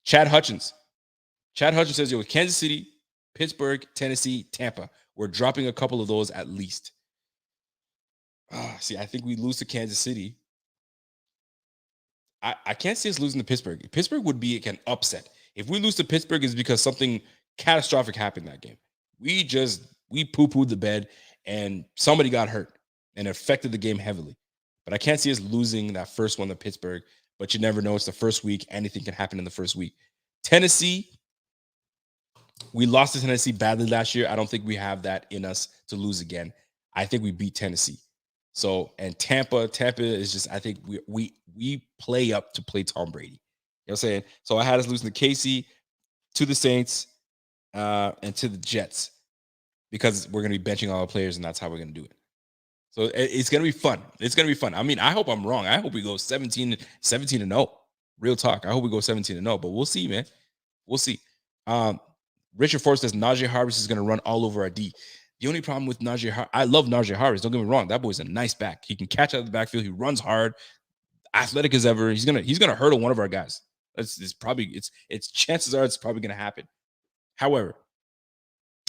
Chad Hutchins says, Kansas City, Pittsburgh, Tennessee, Tampa. We're dropping a couple of those at least. See, I think we lose to Kansas City. I can't see us losing to Pittsburgh. Pittsburgh would be an upset. If we lose to Pittsburgh, it's because something catastrophic happened in that game. We poo-pooed the bed and somebody got hurt and it affected the game heavily. But I can't see us losing that first one to Pittsburgh. But you never know. It's the first week. Anything can happen in the first week. Tennessee, we lost to Tennessee badly last year. I don't think we have that in us to lose again. I think we beat Tennessee. So, and Tampa is just, I think we play up to play Tom Brady. You know what I'm saying? So I had us losing to KC, to the Saints, and to the Jets because we're going to be benching all our players and that's how we're going to do it. So it's going to be fun. It's going to be fun. I mean, I hope I'm wrong. I hope we go 17-0. Real talk. I hope we go 17-0, but we'll see, man. We'll see. Richard Forbes says Najee Harris is going to run all over our D. The only problem with Najee Harris, I love Najee Harris. Don't get me wrong. That boy's a nice back. He can catch out of the backfield. He runs hard, athletic as ever. He's gonna hurdle one of our guys. It's chances are it's probably gonna happen. However,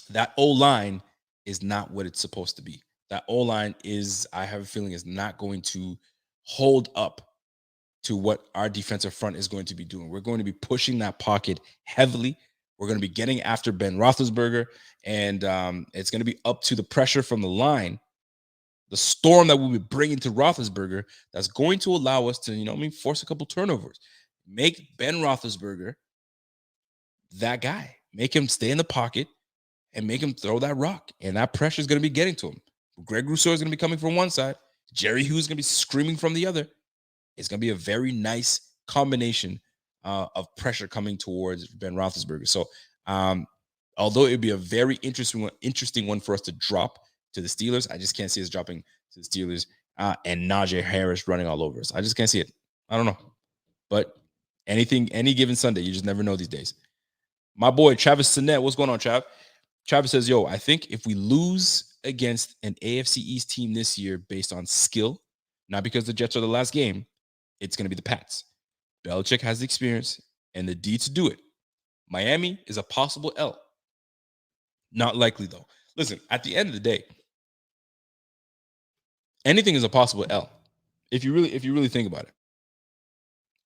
that O-line is not what it's supposed to be. That O-line I have a feeling, is not going to hold up to what our defensive front is going to be doing. We're going to be pushing that pocket heavily. We're going to be getting after Ben Roethlisberger, and it's going to be up to the pressure from the line, the storm that we'll be bringing to Roethlisberger, that's going to allow us to, force a couple turnovers. Make Ben Roethlisberger that guy. Make him stay in the pocket and make him throw that rock. And that pressure is going to be getting to him. Greg Rousseau is going to be coming from one side. Jerry Hughes is going to be screaming from the other. It's going to be a very nice combination of pressure coming towards Ben Roethlisberger. So, although it would be a very interesting one for us to drop to the Steelers, I just can't see us dropping to the Steelers and Najee Harris running all over us. I just can't see it. I don't know. But any given Sunday, you just never know these days. My boy, Travis Sinet, what's going on, Trav? Travis says, I think if we lose against an AFC East team this year based on skill, not because the Jets are the last game, it's going to be the Pats. Belichick has the experience and the D to do it. Miami is a possible L. Not likely, though. Listen, at the end of the day, anything is a possible L if you really think about it.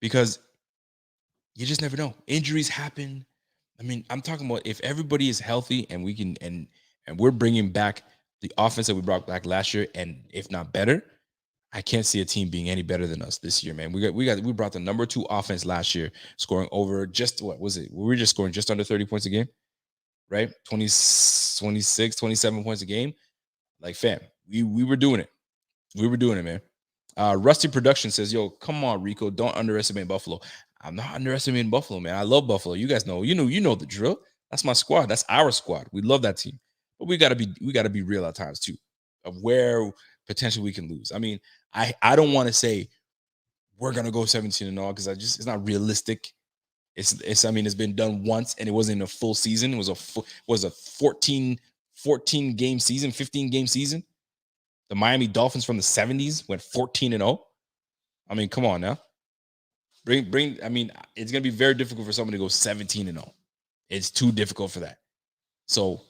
Because you just never know. Injuries happen. I mean, I'm talking about if everybody is healthy and we can and we're bringing back the offense that we brought back last year, and if not better, I can't see a team being any better than us this year, man. We brought the number 2 offense last year, scoring over just what was it? We were just scoring just under 30 points a game. right? 20, 26, 27 points a game. Like, fam, we were doing it. We were doing it, man. Rusty Production says, yo, come on, Rico. Don't underestimate Buffalo. I'm not underestimating Buffalo, man. I love Buffalo. You guys know, you know the drill. That's my squad. That's our squad. We love that team. But we gotta be real at times too, of where potentially we can lose. I mean, I don't want to say we're gonna go 17-0 because it's not realistic. It's I mean, it's been done once and it wasn't a full season. It was a 14 game season, 15 game season. The Miami Dolphins from the 70s went 14-0. I mean, come on now. I mean, it's gonna be very difficult for someone to go 17-0. It's too difficult for that. So,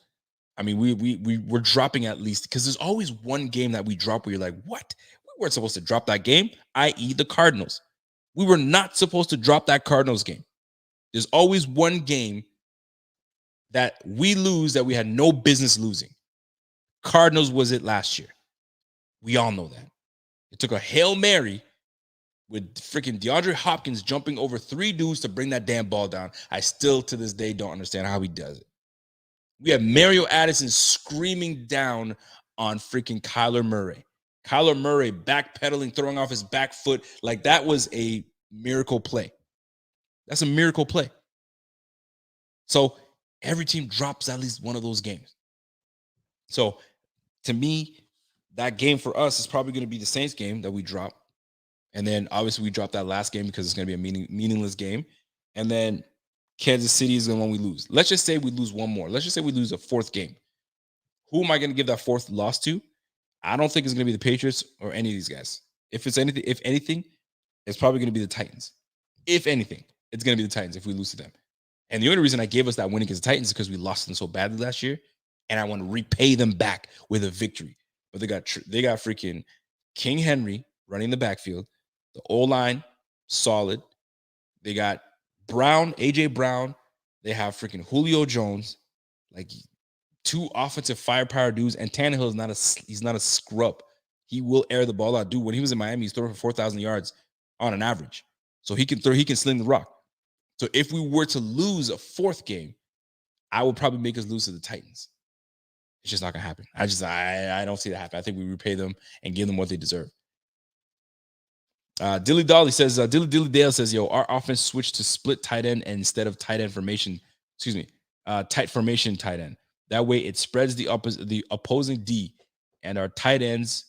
I mean, we're dropping at least, because there's always one game that we drop where you're like, what? We weren't supposed to drop that game, i.e. the Cardinals. We were not supposed to drop that Cardinals game. There's always one game that we lose that we had no business losing. Cardinals was it last year. We all know that. It took a Hail Mary with freaking DeAndre Hopkins jumping over 3 dudes to bring that damn ball down. I still, to this day, don't understand how he does it. We have Mario Addison screaming down on freaking Kyler Murray. Kyler Murray backpedaling, throwing off his back foot. Like, that was a miracle play. That's a miracle play. So every team drops at least one of those games. So to me, that game for us is probably going to be the Saints game that we drop. And then obviously we drop that last game because it's going to be a meaningless game. And then Kansas City is the one we lose. Let's just say we lose one more. Let's just say we lose a 4th game. Who am I going to give that 4th loss to? I don't think it's going to be the Patriots or any of these guys. If anything, it's probably going to be the Titans. If anything, it's going to be the Titans if we lose to them. And the only reason I gave us that win against the Titans is because we lost them so badly last year, and I want to repay them back with a victory. But they got freaking King Henry running the backfield. The O-line, solid. They got Brown, AJ Brown. They have freaking Julio Jones, like 2 offensive firepower dudes. And Tannehill is not a scrub. He will air the ball out. Dude, when he was in Miami, he's throwing for 4,000 yards on an average. So he can sling the rock. So if we were to lose a 4th game, I would probably make us lose to the Titans. It's just not gonna happen. I don't see that happen. I think we repay them and give them what they deserve. Dilly Dale says, yo, our offense switched to split tight end instead of tight end formation. Tight formation tight end. That way it spreads the opposing D, and our tight ends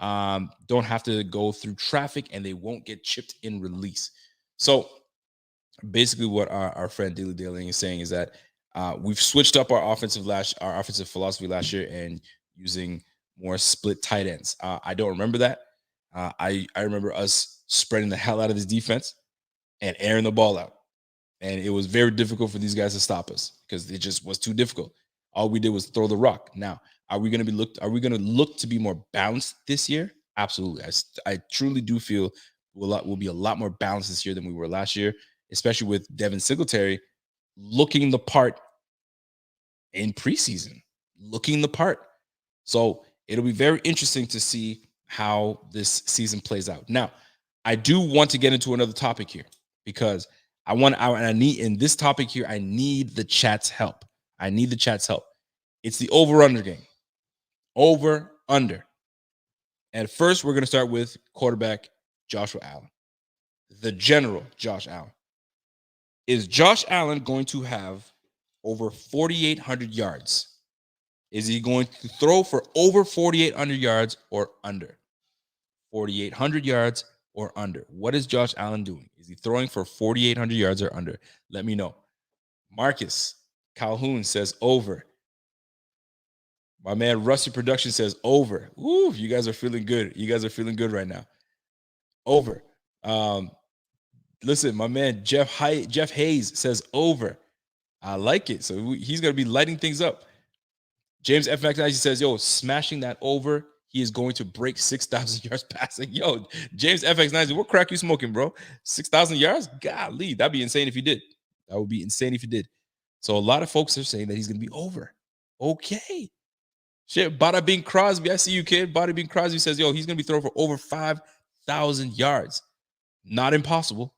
don't have to go through traffic and they won't get chipped in release. So basically what our friend Dilly Dale is saying is that we've switched up our offensive philosophy last year and using more split tight ends. I don't remember that. I remember us spreading the hell out of this defense and airing the ball out. And it was very difficult for these guys to stop us because it just was too difficult. All we did was throw the rock. Now, are we going to look to be more balanced this year? Absolutely. I truly do feel we'll be a lot more balanced this year than we were last year, especially with Devin Singletary looking the part in preseason, looking the part. So it'll be very interesting to see how this season plays out. Now, I do want to get into another topic here because I need in this topic here, I need the chat's help. It's the over-under game. Over-under. And first, we're going to start with quarterback Joshua Allen. The general Josh Allen. Is Josh Allen going to have over 4,800 yards? Is he going to throw for over 4,800 yards or under? 4,800 yards or under? What is Josh Allen doing? Is he throwing for 4,800 yards or under? Let me know. Marcus Calhoun says over. My man Rusty Production says over. Ooh, you guys are feeling good. You guys are feeling good right now. Over. Listen, my man Jeff Hayes says over. I like it. So he's going to be lighting things up. James FX90 says, yo, smashing that over. He is going to break 6,000 yards passing. Yo, James FX90, what crack you smoking, bro? 6,000 yards? Golly, that'd be insane if he did. That would be insane if he did. So a lot of folks are saying that he's going to be over. Okay. Shit, Bada Bing Crosby. I see you, kid. Bada Bing Crosby says, yo, he's going to be throwing for over 5,000 yards. Not impossible.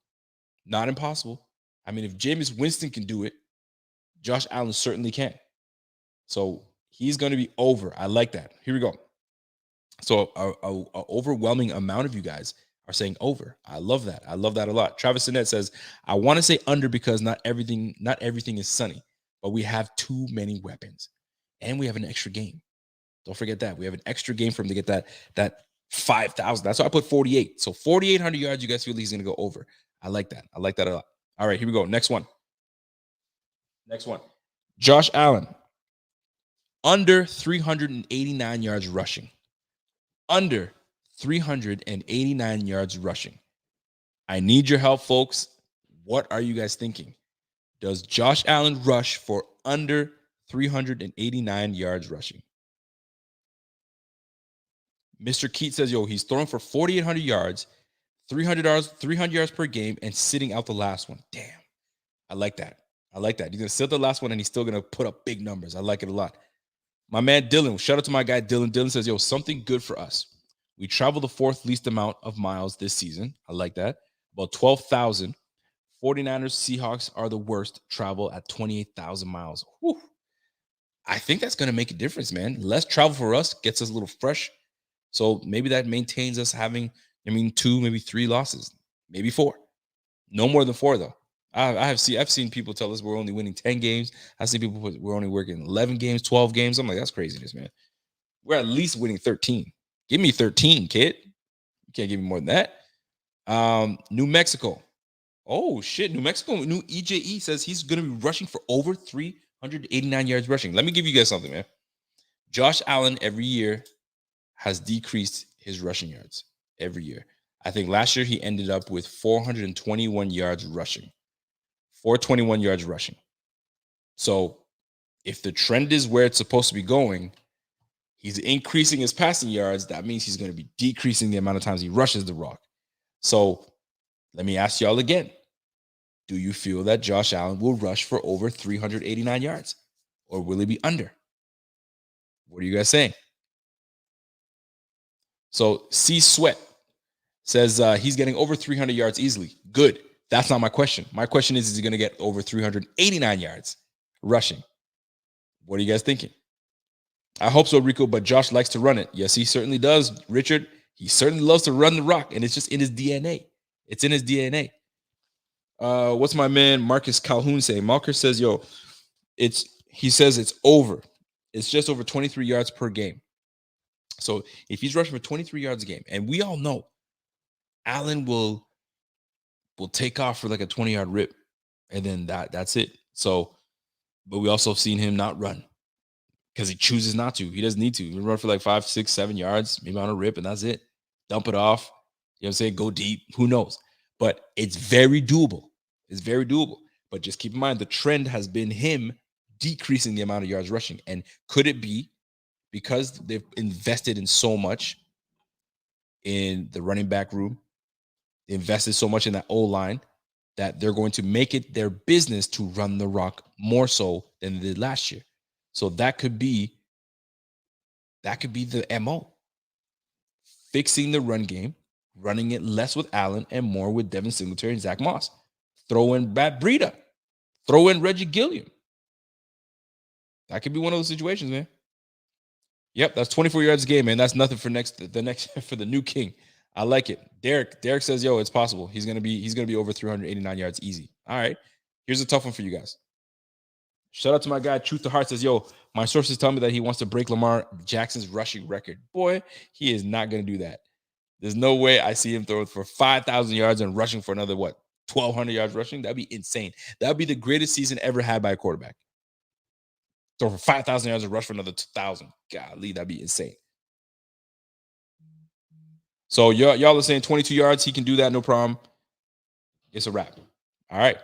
Not impossible. I mean, if Jameis Winston can do it, Josh Allen certainly can. So he's going to be over. I like that. Here we go. So a overwhelming amount of you guys are saying over. I love that. I love that a lot. Travis Sinet says, I want to say under because not everything is sunny, but we have too many weapons. And we have an extra game. Don't forget that. We have an extra game for him to get that 5,000. That's why I put 48. So 4,800 yards, you guys feel he's going to go over. I like that. I like that a lot. All right, here we go. Next one. Josh Allen, under 389 yards rushing. Under 389 yards rushing. I need your help, folks. What are you guys thinking? Does Josh Allen rush for under 389 yards rushing? Mr. Keat says, yo, he's throwing for 4,800 yards, 300 yards per game, and sitting out the last one. Damn. I like that. He's going to sit the last one, and he's still going to put up big numbers. I like it a lot. My man Dylan, shout out to my guy Dylan. Dylan says, yo, something good for us. We travel the fourth least amount of miles this season. I like that. About 12,000. 49ers, Seahawks are the worst. Travel at 28,000 miles. Whew. I think that's going to make a difference, man. Less travel for us gets us a little fresh. So maybe that maintains us having, 2, maybe 3 losses, maybe 4. No more than 4, though. I've seen people tell us we're only winning 10 games. I've seen people put we're only working 11 games, 12 games. I'm like, that's craziness, man. We're at least winning 13. Give me 13, kid. You can't give me more than that. New Mexico. Oh, shit. New Mexico, new EJE says he's going to be rushing for over 389 yards rushing. Let me give you guys something, man. Josh Allen every year has decreased his rushing yards every year. I think last year he ended up with 421 yards rushing. 421 yards rushing. So if the trend is where it's supposed to be going, he's increasing his passing yards. That means he's going to be decreasing the amount of times he rushes the rock. So let me ask y'all again. Do you feel that Josh Allen will rush for over 389 yards? Or will he be under? What are you guys saying? So C Sweat says he's getting over 300 yards easily. Good. That's not my question. My question is he going to get over 389 yards rushing? What are you guys thinking? I hope so, Rico, but Josh likes to run it. Yes, he certainly does, Richard. He certainly loves to run the rock, and it's just in his DNA. It's in his DNA. What's my man Marcus Calhoun saying? Marcus says, yo, he says it's over. It's just over 23 yards per game. So if he's rushing for 23 yards a game, and we all know Allen will take off for like a 20-yard rip, and then that's it. So, but we also have seen him not run because he chooses not to. He doesn't need to. He run for like 5, 6, 7 yards, maybe on a rip, and that's it. Dump it off. You know what I'm saying? Go deep. Who knows? But it's very doable. It's very doable. But just keep in mind, the trend has been him decreasing the amount of yards rushing. And could it be because they've invested in so much in the running back room, they invested so much in that O-line, that they're going to make it their business to run the rock more so than they did last year. So that could be the MO. Fixing the run game, running it less with Allen and more with Devin Singletary and Zach Moss. Throw in Matt Breida. Throw in Reggie Gilliam. That could be one of those situations, man. Yep, that's 24 yards a game, man. That's nothing for for the new king. I like it. Derek says, yo, it's possible. He's gonna be over 389 yards easy. All right. Here's a tough one for you guys. Shout out to my guy, Truth to Heart says, yo, my sources tell me that he wants to break Lamar Jackson's rushing record. Boy, he is not going to do that. There's no way I see him throwing for 5,000 yards and rushing for another, 1,200 yards rushing? That'd be insane. That'd be the greatest season ever had by a quarterback. Throw for 5,000 yards and rush for another 2,000. Golly, that'd be insane. So y'all are saying 22 yards, he can do that, no problem. It's a wrap. All right.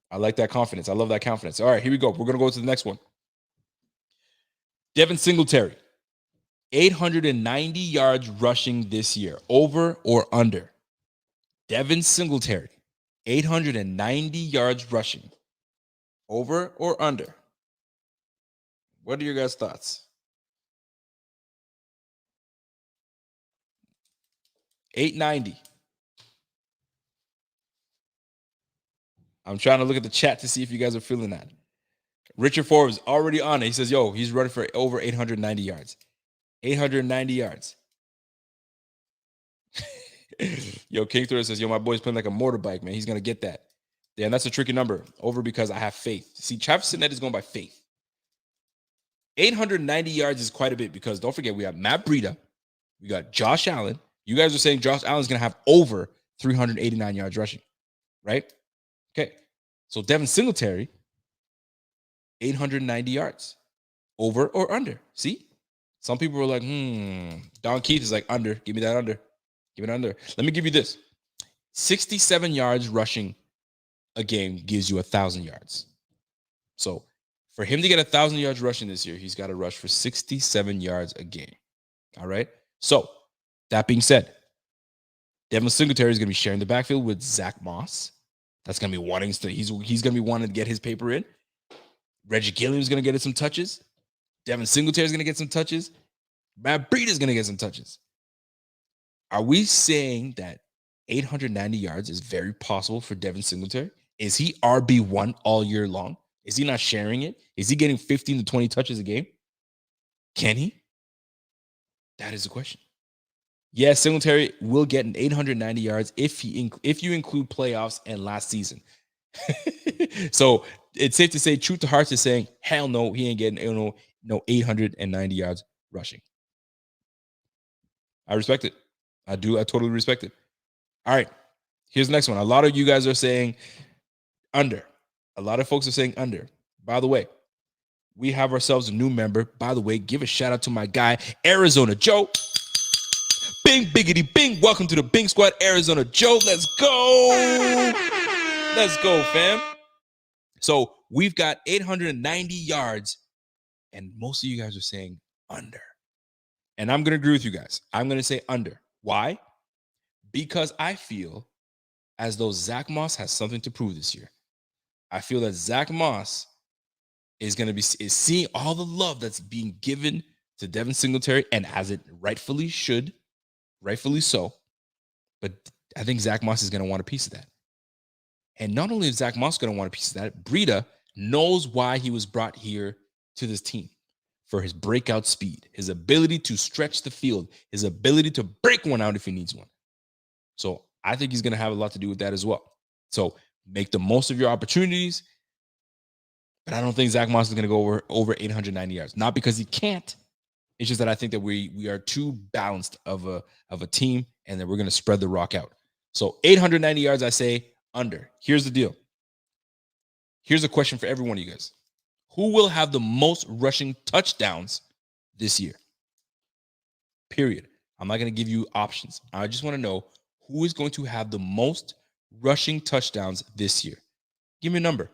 I like that confidence. I love that confidence. All right, here we go. We're going to go to the next one. Devin Singletary, 890 yards rushing this year. Over or under? Devin Singletary, 890 yards rushing. Over or under? What are your guys' thoughts? 890. I'm trying to look at the chat to see if you guys are feeling that. Richard Forbes already on it. He says, yo, he's running for over 890 yards. 890 yards. Yo, King Thor says, yo, my boy's playing like a motorbike, man. He's going to get that. Yeah, and that's a tricky number. Over because I have faith. See, Travis Sinnett is going by faith. 890 yards is quite a bit because don't forget, we have Matt Breida. We got Josh Allen. You guys are saying Josh Allen's going to have over 389 yards rushing, right? Okay. So Devin Singletary, 890 yards. Over or under? See? Some people were like, Don Keith is like, under. Give me that under. Give it under. Let me give you this. 67 yards rushing a game gives you 1,000 yards. So for him to get 1,000 yards rushing this year, he's got to rush for 67 yards a game. All right? So that being said, Devin Singletary is going to be sharing the backfield with Zach Moss. That's going to be wanting to, he's going to be wanting to get his paper in. Reggie Gilliam is going to get some touches. Devin Singletary is going to get some touches. Matt Breida is going to get some touches. Are we saying that 890 yards is very possible for Devin Singletary? Is he RB1 all year long? Is he not sharing it? Is he getting 15 to 20 touches a game? Can he? That is the question. Yes, Singletary will get an 890 yards if you include playoffs and last season. So it's safe to say, truth to hearts is saying, hell no, he ain't getting no 890 yards rushing. I respect it. I do. I totally respect it. All right. Here's the next one. A lot of you guys are saying under. A lot of folks are saying under. By the way, we have ourselves a new member. By the way, give a shout out to my guy, Arizona Joe. Bing, biggity, bing. Welcome to the Bing Squad, Arizona Joe. Let's go. Let's go, fam. So we've got 890 yards, and most of you guys are saying under. And I'm going to agree with you guys. I'm going to say under. Why? Because I feel as though Zach Moss has something to prove this year. I feel that Zach Moss is seeing all the love that's being given to Devin Singletary, and as it rightfully so. But I think Zach Moss is going to want a piece of that. And not only is Zach Moss going to want a piece of that, Breida knows why he was brought here to this team. For his breakout speed, his ability to stretch the field, his ability to break one out if he needs one. So I think he's going to have a lot to do with that as well. So make the most of your opportunities. But I don't think Zach Moss is going to go over 890 yards. Not because he can't. It's just that I think that we are too balanced of a team, and that we're going to spread the rock out. So 890 yards, I say under. Here's the deal. Here's a question for every one of you guys. Who will have the most rushing touchdowns this year? Period. I'm not going to give you options. I just want to know who is going to have the most rushing touchdowns this year. Give me a number.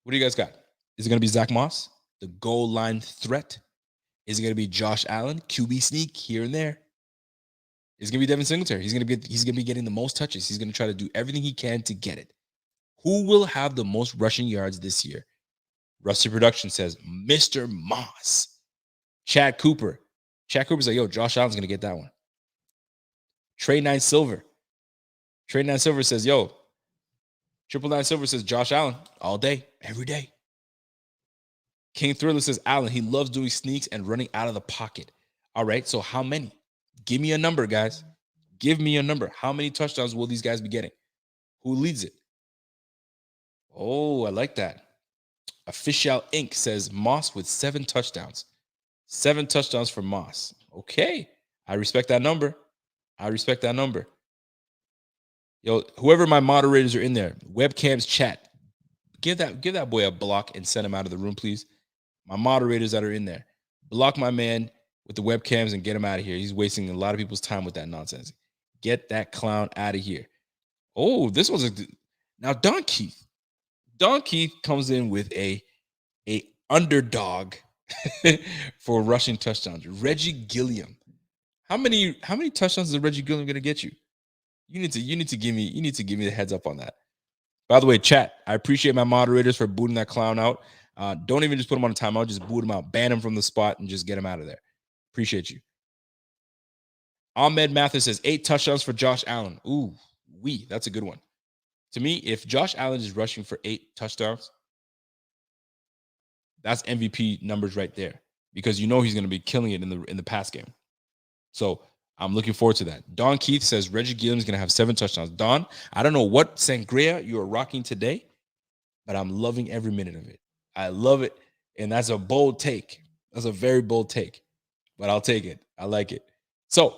What do you guys got? Is it going to be Zach Moss, the goal line threat? Is it going to be Josh Allen, QB sneak here and there? Is it going to be Devin Singletary? He's going to be getting the most touches. He's going to try to do everything he can to get it. Who will have the most rushing yards this year? Rusty Production says, Mr. Moss. Chad Cooper's like, yo, Josh Allen's going to get that one. Trey 9 Silver says, yo, Triple 9 Silver says, Josh Allen, all day, every day. King Thriller says, Allen, he loves doing sneaks and running out of the pocket. All right, so how many? Give me a number, guys. Give me a number. How many touchdowns will these guys be getting? Who leads it? Oh, I like that. Official Inc. says Moss with 7 touchdowns. 7 touchdowns for Moss. Okay. I respect that number. Yo, whoever my moderators are in there, webcams chat, give that boy a block and send him out of the room, please. My moderators that are in there, block my man with the webcams and get him out of here. He's wasting a lot of people's time with that nonsense. Get that clown out of here. Oh, this was now Don Keith. Don Keith comes in with a underdog for rushing touchdowns. Reggie Gilliam. How many touchdowns is Reggie Gilliam going to get you? You need to give me the heads up on that. By the way, chat, I appreciate my moderators for booting that clown out. Don't even just put him on a timeout, just boot him out, ban him from the spot, and just get him out of there. Appreciate you. Ahmed Mathis says 8 touchdowns for Josh Allen. Ooh, that's a good one. To me, if Josh Allen is rushing for 8 touchdowns, That's MVP numbers right there, because you know he's going to be killing it in the pass game. So I'm looking forward to that. Don Keith says Reggie Gilliam is going to have 7 touchdowns. Don, I don't know what sangria you are rocking today, but I'm loving every minute of it. I love it, and that's a bold take. That's a very bold take, but I'll take it. I like it. So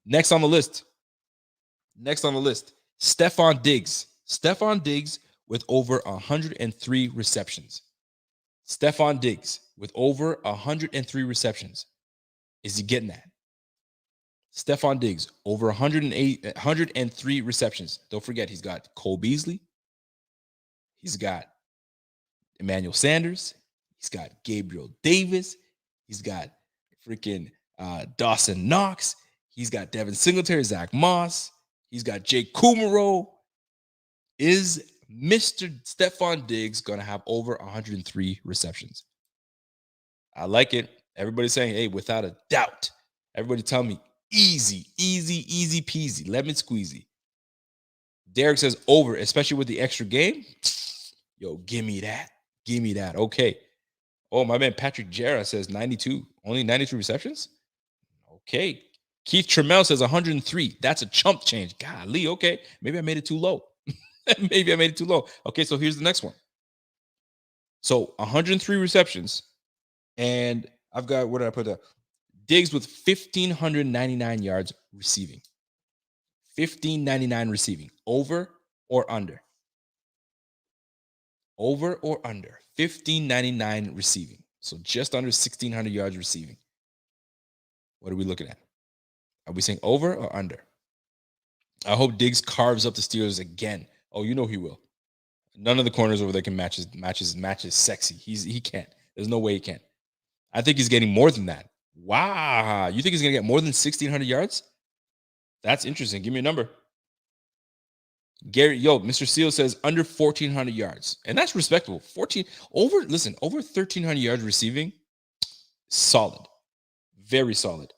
next on the list, Stefon Diggs. Stefon Diggs with over 103 receptions. Stefon Diggs with over 103 receptions. Is he getting that? Stefon Diggs over 103 receptions. Don't forget, he's got Cole Beasley. He's got Emmanuel Sanders. He's got Gabriel Davis. He's got freaking Dawson Knox. He's got Devin Singletary, Zach Moss. He's got Jake Kumaro. Is Mr. Stefon Diggs going to have over 103 receptions? I like it. Everybody's saying, hey, without a doubt. Everybody tell me, easy peasy, lemon squeezy. Derek says over, especially with the extra game. Yo, give me that. Okay. Oh, my man Patrick Jarrah says 92. Only 92 receptions? Okay. Keith Trammell says 103. That's a chump change. Golly, okay. Maybe I made it too low. Okay, so here's the next one. So 103 receptions. And I've got, where did I put that? Diggs with 1,599 yards receiving. 1,599 receiving. Over or under? Over or under? 1,599 receiving. So just under 1,600 yards receiving. What are we looking at? Are we saying over or under? I hope Diggs carves up the Steelers again. Oh, you know he will. None of the corners over there can match his sexy. He can't. There's no way he can. I think he's getting more than that. Wow. You think he's going to get more than 1,600 yards? That's interesting. Give me a number. Mr. Seal says under 1,400 yards. And that's respectable. Over 1,300 yards receiving. Solid. Very solid.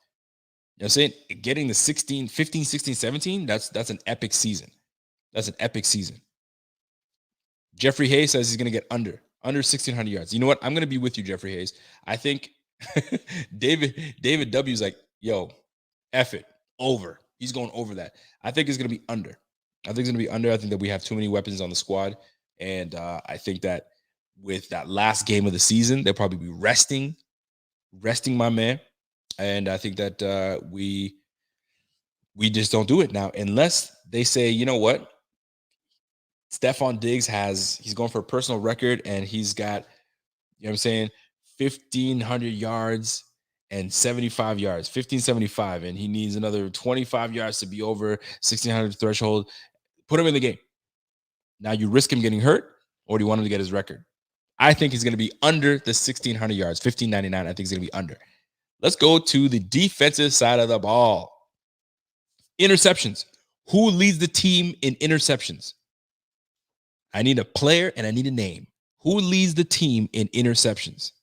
You know what I'm saying? Getting the 15, 16, 17, that's an epic season. That's an epic season. Jeffrey Hayes says he's going to get under 1,600 yards. You know what? I'm going to be with you, Jeffrey Hayes. I think David W's like, yo, F it, over. He's going over that. I think it's going to be under. I think that we have too many weapons on the squad. And I think that with that last game of the season, they'll probably be resting my man. And I think that we just don't do it now unless they say, you know what? Stefon Diggs he's going for a personal record, and he's got, you know what I'm saying, 1,500 yards and 75 yards, 1,575, and he needs another 25 yards to be over 1,600 threshold. Put him in the game. Now you risk him getting hurt, or do you want him to get his record? I think he's going to be under the 1,600 yards, 1,599. I think he's going to be under. Let's go to the defensive side of the ball. Interceptions. Who leads the team in interceptions? I need a player and I need a name. Who leads the team in interceptions?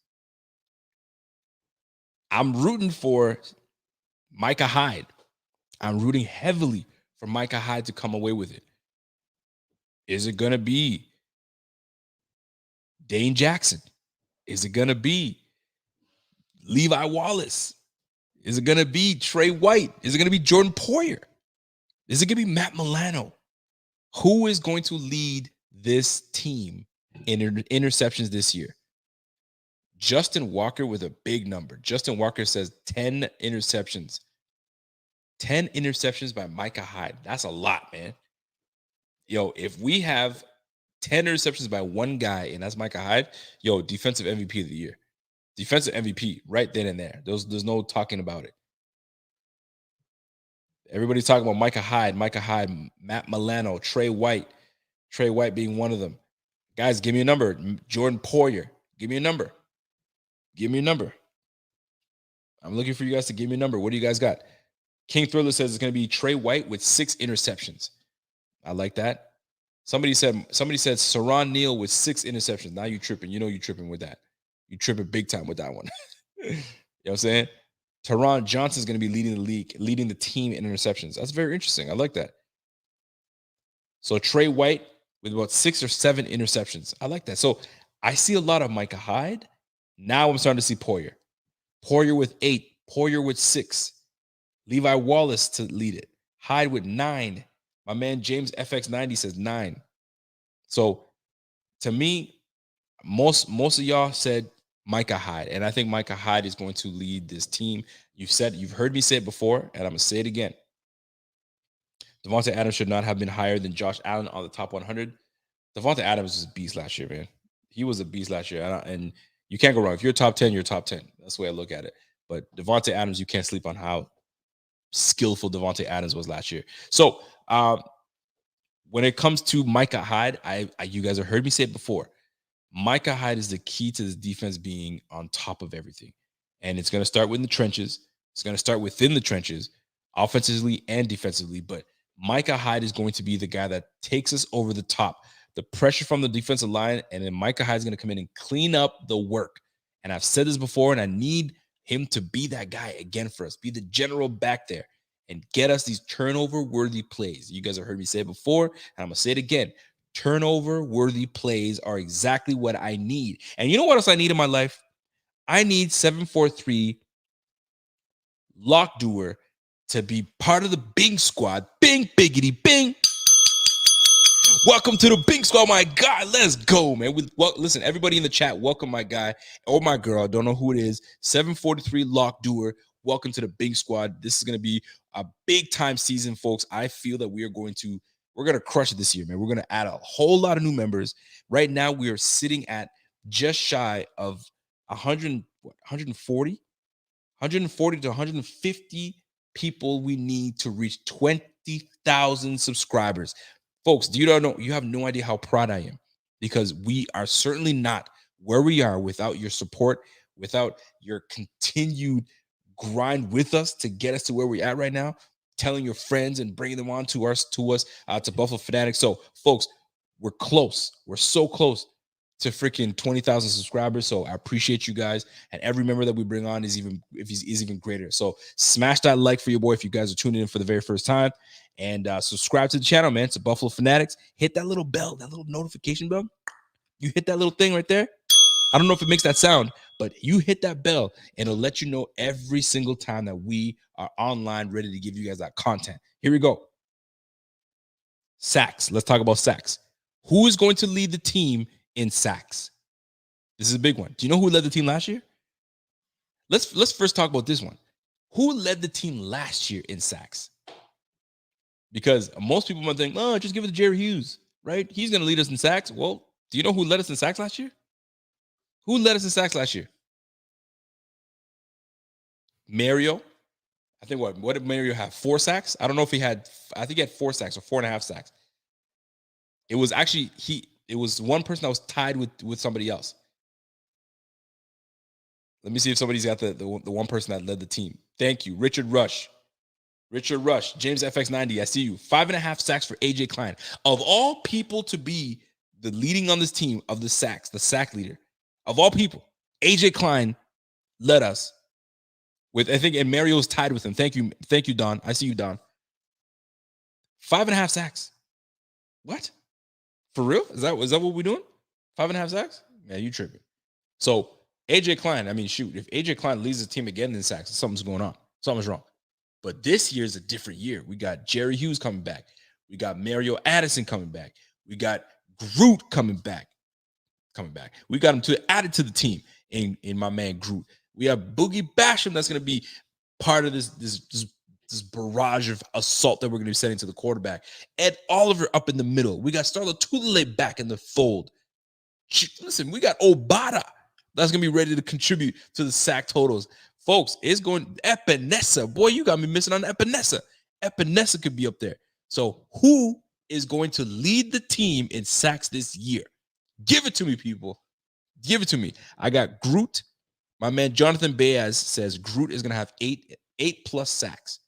I'm rooting for Micah Hyde. I'm rooting heavily for Micah Hyde to come away with it. Is it going to be Dane Jackson? Is it going to be Levi Wallace? Is it going to be Trey White? Is it going to be Jordan Poyer? Is it going to be Matt Milano? Who is going to lead this team in interceptions this year? Justin Walker with a big number. Justin Walker says 10 interceptions. 10 interceptions by Micah Hyde. That's a lot, man. Yo, if we have 10 interceptions by one guy, and that's Micah Hyde, yo, defensive MVP of the year. Defensive MVP right then and there. There's no talking about it. Everybody's talking about Micah Hyde, Matt Milano, Trey White being one of them. Guys, give me a number. Jordan Poyer, give me a number. I'm looking for you guys to give me a number. What do you guys got? King Thriller says it's going to be Trey White with 6 interceptions. I like that. Somebody said Saron Neal with 6 interceptions. Now you tripping. You know you tripping with that. You tripping big time with that one. You know what I'm saying? Teron Johnson is going to be leading the team in interceptions. That's very interesting. I like that. So Trey White with about 6 or 7 interceptions. I like that. So I see a lot of Micah Hyde, Now I'm starting to see Poyer. Poyer with 8. Poyer with 6. Levi Wallace to lead it. Hyde with 9. My man James FX90 says 9. So to me, most of y'all said Micah Hyde, and I think Micah Hyde is going to lead this team. You've heard me say it before, and I'm gonna say it again. Devontae Adams should not have been higher than Josh Allen on the top 100. Devontae Adams was a beast last year, man. He was a beast last year, and you can't go wrong. If you're top 10, you're top 10. That's the way I look at it. But Devontae Adams, you can't sleep on how skillful Devontae Adams was last year. So when it comes to Micah Hyde, you guys have heard me say it before. Micah Hyde is the key to this defense being on top of everything. And it's going to start within the trenches. It's going to start within the trenches, offensively and defensively. But Micah Hyde is going to be the guy that takes us over the top. The pressure from the defensive line, and then Micah Hyde is going to come in and clean up the work. And I've said this before, and I need him to be that guy again for us, be the general back there and get us these turnover-worthy plays. You guys have heard me say it before, and I'm going to say it again. Turnover-worthy plays are exactly what I need. And you know what else I need in my life? I need 743 Lock Doer to be part of the Bing Squad. Bing, biggity, bing. Welcome to the Bing Squad, my guy. Let's go, man. Listen, everybody in the chat, welcome my guy or my girl. I don't know who it is. 743 Lock Doer. Welcome to the Bing Squad. This is going to be a big-time season, folks. I feel that we're going to crush it this year, man. We're going to add a whole lot of new members. Right now, we are sitting at just shy of 140 to 150 people we need to reach 20,000 subscribers. Folks, you have no idea how proud I am, because we are certainly not where we are without your support, without your continued grind with us to get us to where we're at right now, telling your friends and bringing them on to us, to Buffalo Fanatics. So, folks, we're close. We're so close to freaking 20,000 subscribers. So I appreciate you guys, and every member that we bring on is even greater. So smash that like for your boy if you guys are tuning in for the very first time, and subscribe to the channel, man. It's Buffalo Fanatics. Hit that little bell, that little notification bell. You hit that little thing right there. I don't know if it makes that sound, but you hit that bell and it'll let you know every single time that we are online ready to give you guys that content. Here we go. Sacks. Let's talk about sacks. Who is going to lead the team in sacks? This is a big one. Do you know who led the team last year? Let's first talk about this one. Who led the team last year in sacks? Because most people might think, oh, just give it to Jerry Hughes, right? He's going to lead us in sacks. Well, do you know who led us in sacks last year? Who led us in sacks last year? Mario. I think what did Mario have? 4 sacks? I don't know if he had. I think he had 4 sacks or 4.5 sacks. It was actually it was one person that was tied with somebody else. Let me see if somebody's got the one person that led the team. Thank you, Richard Rush. James FX90. I see you. 5.5 sacks for AJ Klein. Of all people to be the leading on this team of the sacks, the sack leader. Of all people, AJ Klein led us with, I think, and Mario's tied with him. Thank you, Don. I see you, Don. 5.5 sacks. What? For real? Is that what we're doing? 5.5 sacks? Yeah, you tripping. So AJ Klein, I mean, shoot, if AJ Klein leads the team again in sacks, something's going on. Something's wrong. But this year's a different year. We got Jerry Hughes coming back. We got Mario Addison coming back. We got Groot coming back. We got him added to the team in my man Groot. We have Boogie Basham that's going to be part of this barrage of assault that we're going to be sending to the quarterback. Ed Oliver up in the middle. We got Starla Tulele back in the fold. Listen, we got Obata that's going to be ready to contribute to the sack totals. Folks, it's going Epinesa. Boy, you got me missing on Epinesa. Epinesa could be up there. So who is going to lead the team in sacks this year? Give it to me, people. Give it to me. I got Groot. My man Jonathan Baez says Groot is going to have 8 plus sacks.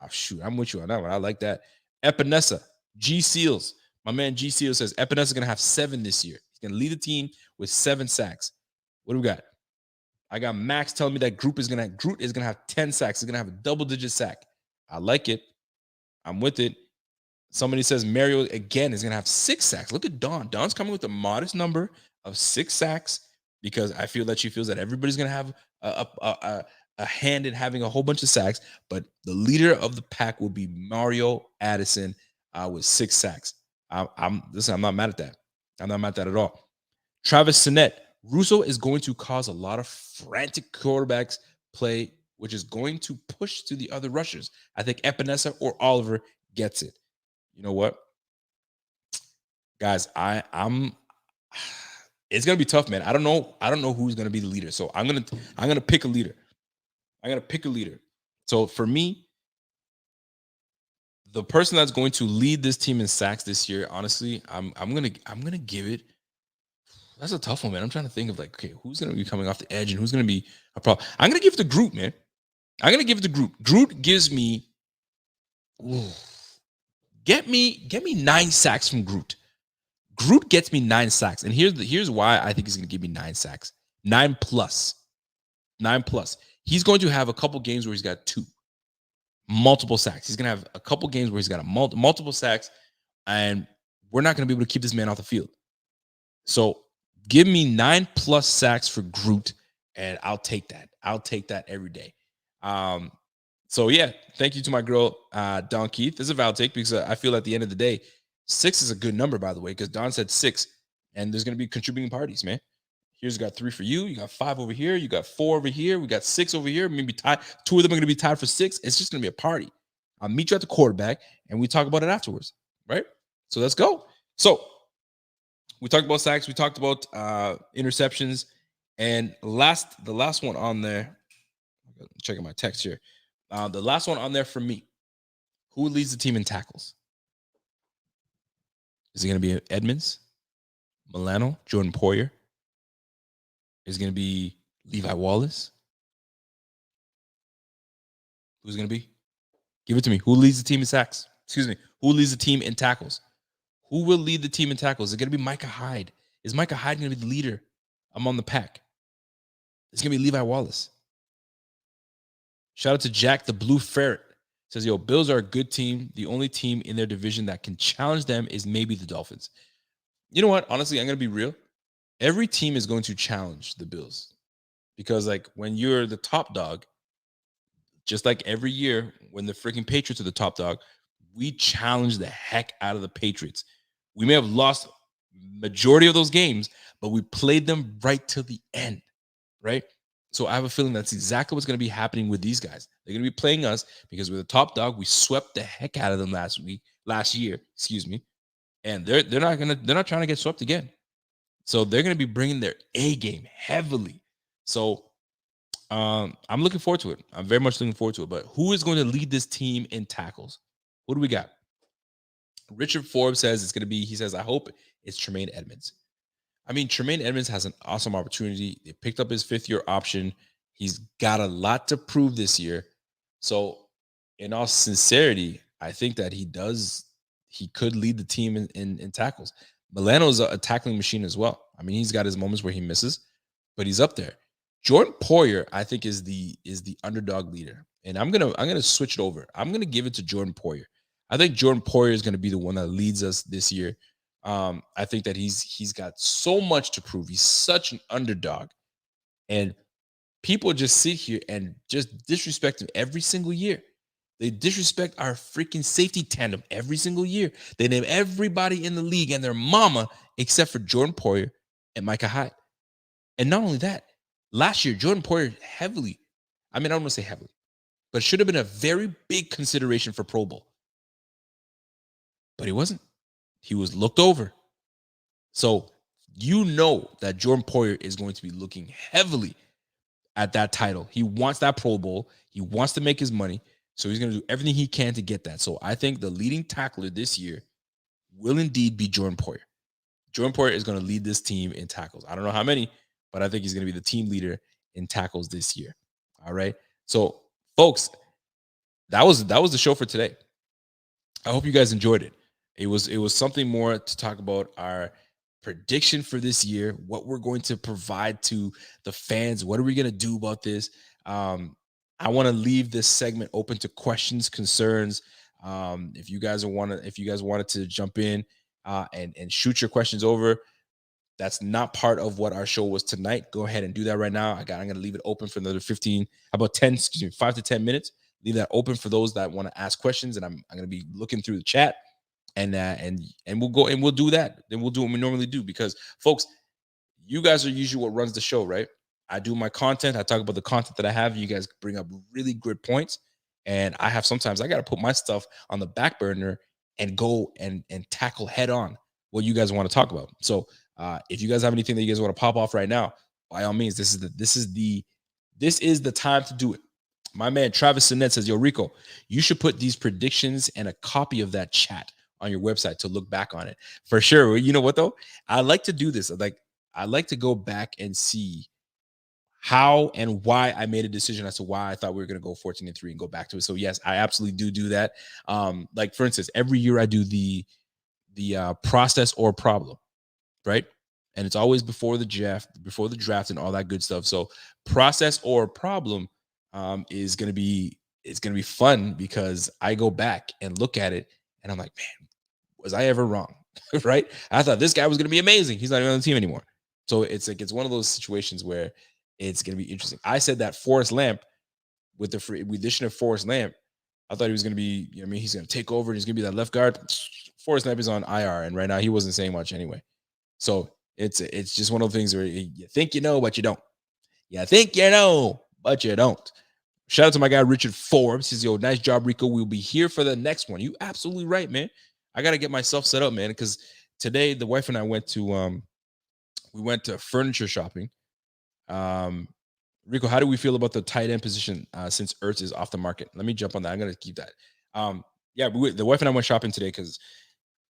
Oh, shoot, I'm with you on that one. I like that. Epinesa, G Seals. My man G Seals says Epinesa is going to have 7 this year. He's going to lead the team with 7 sacks. What do we got? I got Max telling me that Groot is going to have 10 sacks. He's going to have a double-digit sack. I like it. I'm with it. Somebody says Mario again is going to have 6 sacks. Look at Don. Don's coming with a modest number of 6 sacks, because I feel that she feels that everybody's going to have a hand in having a whole bunch of sacks, but the leader of the pack will be Mario Addison with 6 sacks. I'm not mad at that. I'm not mad at that at all. Travis Sinnett. Russo is going to cause a lot of frantic quarterbacks play, which is going to push to the other rushers. I think Epinesa or Oliver gets it. You know what, guys? I'm. It's gonna be tough, man. I don't know who's gonna be the leader. So I'm gonna pick a leader. So for me, the person that's going to lead this team in sacks this year, honestly, I'm gonna give it. That's a tough one, man. I'm trying to think of like, okay, who's gonna be coming off the edge and who's gonna be a problem. I'm gonna give it to Groot, man. I'm gonna give it to Groot. Groot gives me. Ooh, get me 9 sacks from Groot. Groot gets me 9 sacks, and here's why I think he's gonna give me 9 sacks, 9 plus. He's going to have a couple games where he's got 2 multiple sacks. He's gonna have a couple games where he's got multiple sacks, and we're not gonna be able to keep this man off the field. So give me 9 plus sacks for Groot, and I'll take that. I'll take that every day. So yeah, thank you to my girl Don Keith. This is a valid take because I feel at the end of the day, 6 is a good number, by the way, because Don said 6, and there's gonna be contributing parties, man. Here's got 3 for you. You got 5 over here. You got 4 over here. We got 6 over here. Maybe tied. 2 of them are going to be tied for 6. It's just going to be a party. I'll meet you at the quarterback, and we talk about it afterwards, right? So let's go. So we talked about sacks. We talked about interceptions, and the last one on there. I'm checking my text here. The last one on there for me. Who leads the team in tackles? Is it going to be Edmonds, Milano, Jordan Poyer? Is going to be Levi Wallace? Who's going to be? Give it to me. Who leads the team in sacks? Excuse me. Who leads the team in tackles? Who will lead the team in tackles? Is it going to be Micah Hyde? Is Micah Hyde going to be the leader among the pack? It's going to be Levi Wallace. Shout out to Jack the Blue Ferret. Says, yo, Bills are a good team. The only team in their division that can challenge them is maybe the Dolphins. You know what? Honestly, I'm going to be real. Every team is going to challenge the Bills because, like, when you're the top dog, just like every year when the freaking Patriots are the top dog, we challenge the heck out of the Patriots. We may have lost majority of those games, but we played them right till the end, right? So I have a feeling that's exactly what's going to be happening with these guys. They're going to be playing us because we're the top dog. We swept the heck out of them last year, and they're not trying to get swept again. So they're going to be bringing their A game heavily. So I'm looking forward to it. I'm very much looking forward to it. But who is going to lead this team in tackles? What do we got? Richard Forbes says it's going to be, he says, I hope it's Tremaine Edmonds. I mean, Tremaine Edmonds has an awesome opportunity. They picked up his 5th-year option. He's got a lot to prove this year. So in all sincerity, I think that he could lead the team in tackles. Milano's a tackling machine as well. I mean, he's got his moments where he misses, but he's up there. Jordan Poyer, I think, is the underdog leader, and I'm gonna switch it over. I'm gonna give it to Jordan Poyer. I think Jordan Poyer is gonna be the one that leads us this year. I think that he's got so much to prove. He's such an underdog, and people just sit here and just disrespect him every single year. They disrespect our freaking safety tandem every single year. They name everybody in the league and their mama except for Jordan Poyer and Micah Hyde. And not only that, last year, Jordan Poyer I don't want to say heavily, but should have been a very big consideration for Pro Bowl. But he wasn't. He was looked over. So you know that Jordan Poyer is going to be looking heavily at that title. He wants that Pro Bowl. He wants to make his money. So he's going to do everything he can to get that. So I think the leading tackler this year will indeed be Jordan Poyer. Jordan Poyer is going to lead this team in tackles. I don't know how many, but I think he's going to be the team leader in tackles this year. All right. So, folks, that was the show for today. I hope you guys enjoyed it. It was something more to talk about our prediction for this year, what we're going to provide to the fans. What are we going to do about this? I want to leave this segment open to questions, concerns. If you guys wanted to jump in and shoot your questions over, that's not part of what our show was tonight, go ahead and do that right now. I'm going to leave it open for another 5 to 10 minutes. Leave that open for those that want to ask questions, and I'm going to be looking through the chat, and we'll go and we'll do that. Then we'll do what we normally do, because folks, you guys are usually what runs the show, right? I do my content. I talk about the content that I have. You guys bring up really good points, and sometimes I got to put my stuff on the back burner and go and tackle head on what you guys want to talk about. So if you guys have anything that you guys want to pop off right now, by all means, this is the time to do it. My man Travis Sinet says, "Yo, Rico, you should put these predictions and a copy of that chat on your website to look back on it." For sure. You know what though? I like to do this. I like to go back and see how and why I made a decision as to why I thought we were going to go 14-3 and go back to it. So yes, I absolutely do that. Like for instance, every year I do the process or problem, right? And it's always before the draft and all that good stuff. So process or problem is going to be fun, because I go back and look at it and I'm like, man, was I ever wrong? Right? I thought this guy was going to be amazing. He's not even on the team anymore. So it's one of those situations where it's going to be interesting. I said that Forrest Lamp, with the addition of Forrest Lamp, I thought he was going to be, he's going to take over and he's going to be that left guard. Forrest Lamp is on IR, and right now he wasn't saying much anyway. So it's just one of the things where you think you know, but you don't. You think you know, but you don't. Shout out to my guy Richard Forbes. He says, "Yo, nice job, Rico. We'll be here for the next one." You absolutely right, man. I got to get myself set up, man, because today the wife and I went to furniture shopping. Rico, how do we feel about the tight end position since Ertz is off the market? Let me jump on that. I'm going to keep that. The wife and I went shopping today because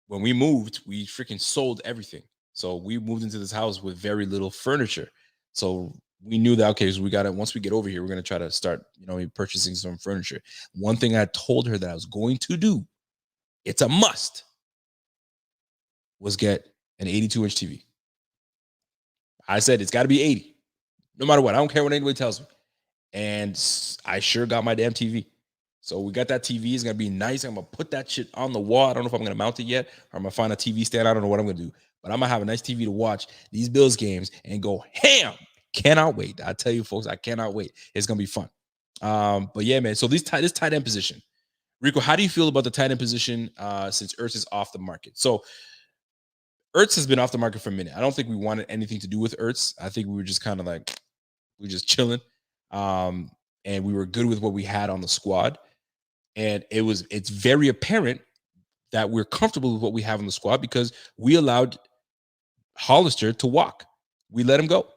when we moved, we freaking sold everything. So we moved into this house with very little furniture. So we knew that, okay, so we got to, once we get over here, we're going to try to start, purchasing some furniture. One thing I told her that I was going to do, it's a must, was get an 82-inch TV. I said, it's got to be 80, no matter what. I don't care what anybody tells me. And I sure got my damn TV. So we got that TV. It's going to be nice. I'm going to put that shit on the wall. I don't know if I'm going to mount it yet, or I'm going to find a TV stand. I don't know what I'm going to do. But I'm going to have a nice TV to watch these Bills games and go ham. Cannot wait. I tell you, folks, I cannot wait. It's going to be fun. But yeah, man. So this tight end position. Rico, how do you feel about the tight end position since Ertz is off the market? So Ertz has been off the market for a minute. I don't think we wanted anything to do with Ertz. I think we were just kind of like, we were just chilling. And we were good with what we had on the squad. And it's very apparent that we're comfortable with what we have on the squad because we allowed Hollister to walk. We let him go.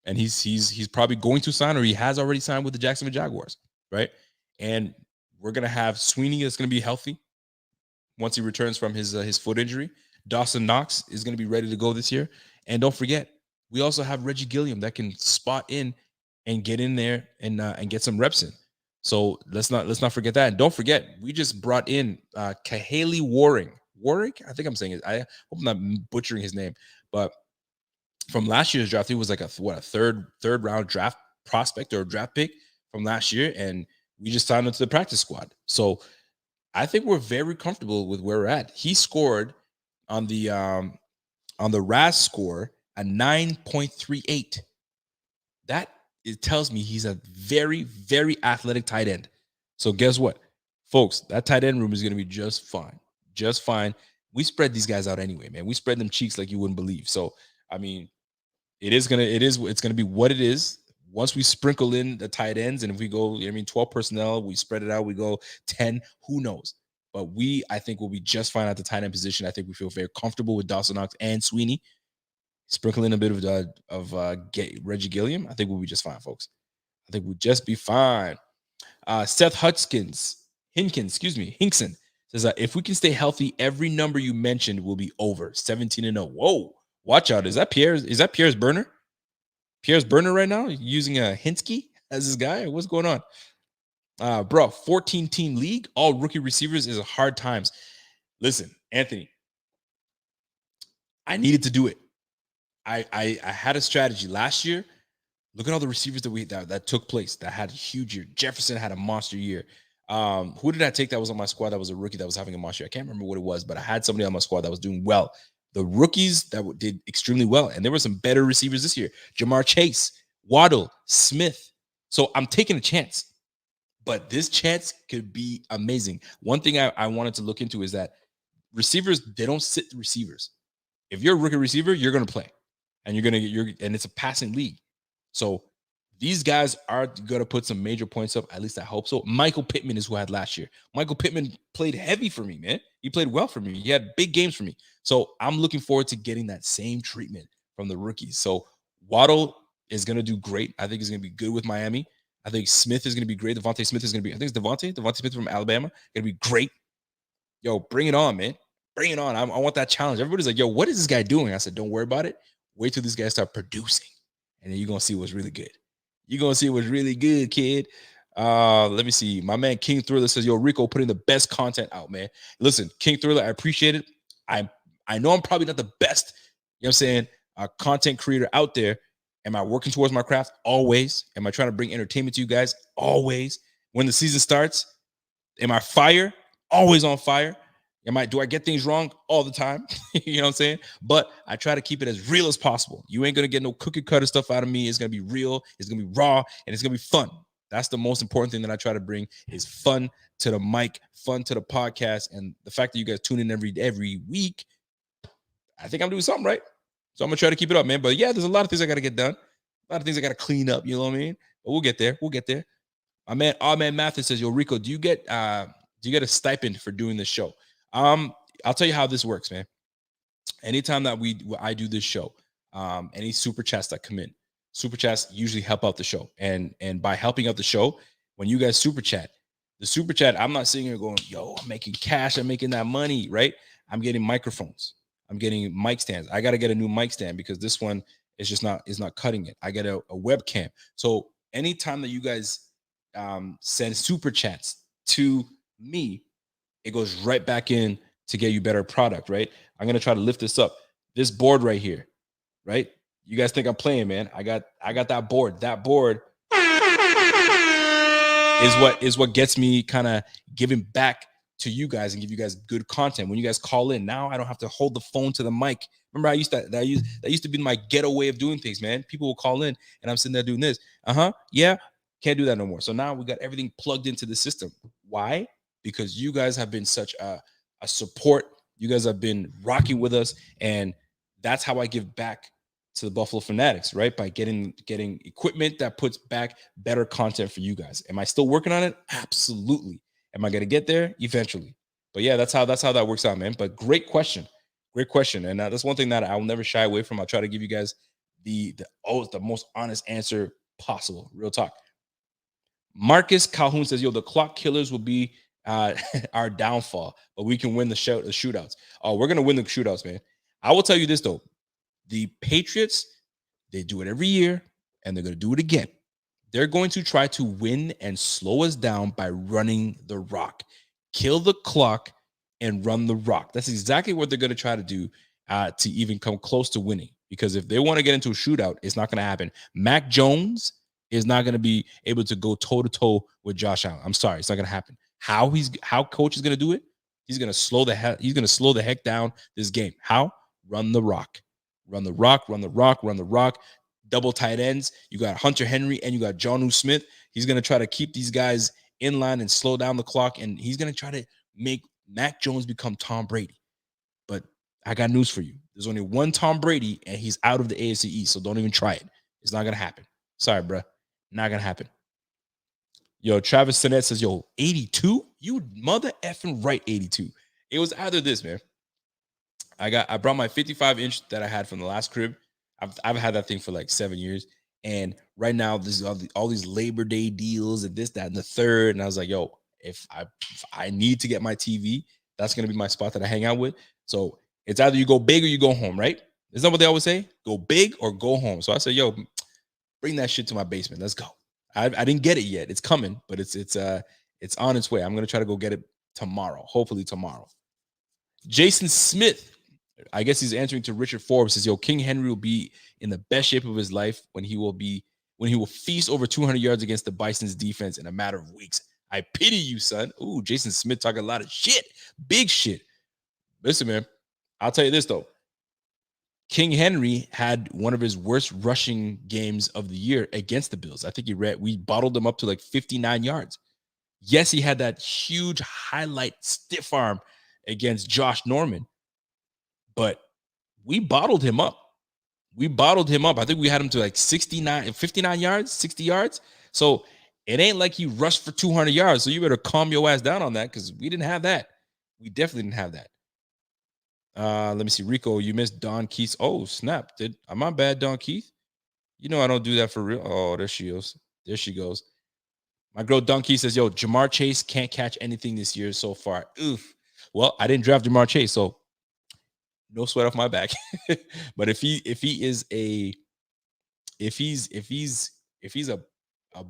And he's probably going to sign, or he has already signed with the Jacksonville Jaguars, right? And we're going to have Sweeney that's going to be healthy once he returns from his foot injury. Dawson Knox is going to be ready to go this year. And don't forget, we also have Reggie Gilliam that can spot in and get in there and get some reps in. So let's not forget that. And don't forget, we just brought in Kahale Warwick. I think I'm saying it. I hope I'm not butchering his name, but from last year's draft, he was like a third round draft prospect or draft pick from last year, and we just signed him to the practice squad. So I think we're very comfortable with where we're at. He scored on the RAS score a 9.38. That it tells me he's a very, very athletic tight end. So guess what, folks? That tight end room is going to be just fine. Just fine. We spread these guys out anyway, man. We spread them cheeks like you wouldn't believe. So, I mean, it's going to be what it is. Once we sprinkle in the tight ends, and if we go, 12 personnel, we spread it out, we go 10, who knows? But I think we'll be just fine at the tight end position. I think we feel very comfortable with Dawson Knox and Sweeney. Sprinkle in a bit of Reggie Gilliam. I think we'll be just fine, folks. I think we'll just be fine. Seth Hinkson says, if we can stay healthy, every number you mentioned will be over 17-0. Whoa, watch out. Is that Pierre's burner? Pierre's burner right now? Using a Hinsky as his guy? What's going on? 14-team league, all rookie receivers is hard times. Listen, Anthony, I needed to do it. I had a strategy last year. Look at all the receivers that took place that had a huge year. Jefferson had a monster year. Who did I take that was on my squad that was a rookie that was having a monster year? I can't remember what it was, but I had somebody on my squad that was doing well. the rookies that did extremely well, and there were some better receivers this year. Jamar Chase, Waddle, Smith. So I'm taking a chance, but this chance could be amazing. One thing I wanted to look into is that receivers, they don't sit the receivers. If you're a rookie receiver, you're going to play, and and it's a passing league. So these guys are going to put some major points up. At least I hope so. Michael Pittman is who I had last year. Michael Pittman played heavy for me, man. He played well for me. He had big games for me. So I'm looking forward to getting that same treatment from the rookies. So Waddle is going to do great. I think he's going to be good with Miami. I think Smith is going to be great. Devontae Smith is going to be, I think it's Devontae Smith from Alabama, going to be great. Yo, bring it on, man. Bring it on. I want that challenge. Everybody's like, yo, what is this guy doing? I said, don't worry about it. Wait till these guys start producing, and then you're going to see what's really good. You're going to see what's really good, kid. Let me see. My man King Thriller says, yo, Rico putting the best content out, man. Listen, King Thriller, I appreciate it. I know I'm probably not the best, you know what I'm saying, content creator out there. Am I working towards my craft? Always. Am I trying to bring entertainment to you guys? Always. When the season starts, am I fire? Always on fire. Do I get things wrong all the time? You know what I'm saying? But I try to keep it as real as possible. You ain't gonna get no cookie cutter stuff out of me. It's gonna be real, it's gonna be raw, and it's gonna be fun. That's the most important thing that I try to bring is fun to the mic, fun to the podcast. And the fact that you guys tune in every week, I think I'm doing something right. So I'm gonna try to keep it up, man. But yeah, there's a lot of things I gotta get done, a lot of things I gotta clean up, you know what I mean? But we'll get there. We'll get there. My man Mathis says, yo, Rico, do you get a stipend for doing this show? I'll tell you how this works, man. Anytime that I do this show, any super chats that come in, super chats usually help out the show. And by helping out the show, when you guys super chat, I'm not sitting here going, yo, I'm making cash, I'm making that money, right? I'm getting microphones, I'm getting mic stands. I got to get a new mic stand because this one is not cutting it. I get a webcam. So anytime that you guys send super chats to me, it goes right back in to get you better product, right? I'm gonna try to lift this up. This board right here, right? You guys think I'm playing, man? I got that board. That board is what gets me kind of giving back to you guys and give you guys good content. When you guys call in, now I don't have to hold the phone to the mic. Remember, that used to be my ghetto way of doing things, man. People will call in and I'm sitting there doing this. Yeah, can't do that no more. So now we got everything plugged into the system. Why? Because you guys have been such a support. You guys have been rocking with us, and that's how I give back to the Buffalo Fanatics, right? By getting equipment that puts back better content for you guys. Am I still working on it? Absolutely. Am I gonna get there? Eventually. But yeah, that's how that works out, man. But great question, and that's one thing that I'll never shy away from. I'll try to give you guys the most honest answer possible. Real talk. Marcus Calhoun says, yo, the clock killers will be our downfall, but we can win the shootouts. Oh, we're going to win the shootouts, man. I will tell you this, though. The Patriots, they do it every year, and they're going to do it again. They're going to try to win and slow us down by running the rock. Kill the clock and run the rock. That's exactly what they're going to try to do to even come close to winning. Because if they want to get into a shootout, it's not going to happen. Mac Jones is not going to be able to go toe-to-toe with Josh Allen. I'm sorry, it's not going to happen. How coach is going to do it? He's going to slow the heck down this game. How? Run the rock. Run the rock, run the rock, run the rock. Double tight ends. You got Hunter Henry and you got Jonnu Smith. He's going to try to keep these guys in line and slow down the clock, and he's going to try to make Mac Jones become Tom Brady. But I got news for you. There's only one Tom Brady, and he's out of the AFC East, so don't even try it. It's not going to happen. Sorry, bro. Not going to happen. Yo, Travis Sinet says, yo, 82? You mother effing right, 82. It was either this, man. I brought my 55-inch that I had from the last crib. I've had that thing for like 7 years. And right now, this is all these Labor Day deals and this, that, and the third. And I was like, yo, if I need to get my TV, that's going to be my spot that I hang out with. So it's either you go big or you go home, right? Isn't that what they always say? Go big or go home. So I said, yo, bring that shit to my basement. Let's go. I didn't get it yet. It's coming, but it's on its way. I'm going to try to go get it tomorrow. Hopefully tomorrow. Jason Smith, I guess he's answering to Richard Forbes, says, yo, King Henry will be in the best shape of his life when he will feast over 200 yards against the Bison's defense in a matter of weeks. I pity you, son. Ooh, Jason Smith talking a lot of shit. Big shit. Listen, man, I'll tell you this, though. King Henry had one of his worst rushing games of the year against the Bills. I think we bottled him up to like 59 yards. Yes, he had that huge highlight stiff arm against Josh Norman, but we bottled him up. I think we had him to like 59 yards, 60 yards. So it ain't like he rushed for 200 yards. So you better calm your ass down on that because we didn't have that. We definitely didn't have that. Let me see. Rico, you missed Don Keith. Oh, snap. Am I bad, Don Keith? You know I don't do that for real. Oh, there she goes. There she goes. My girl Don Keith says, yo, Jamar Chase can't catch anything this year so far. Oof. Well, I didn't draft Jamar Chase, so no sweat off my back. But if he's a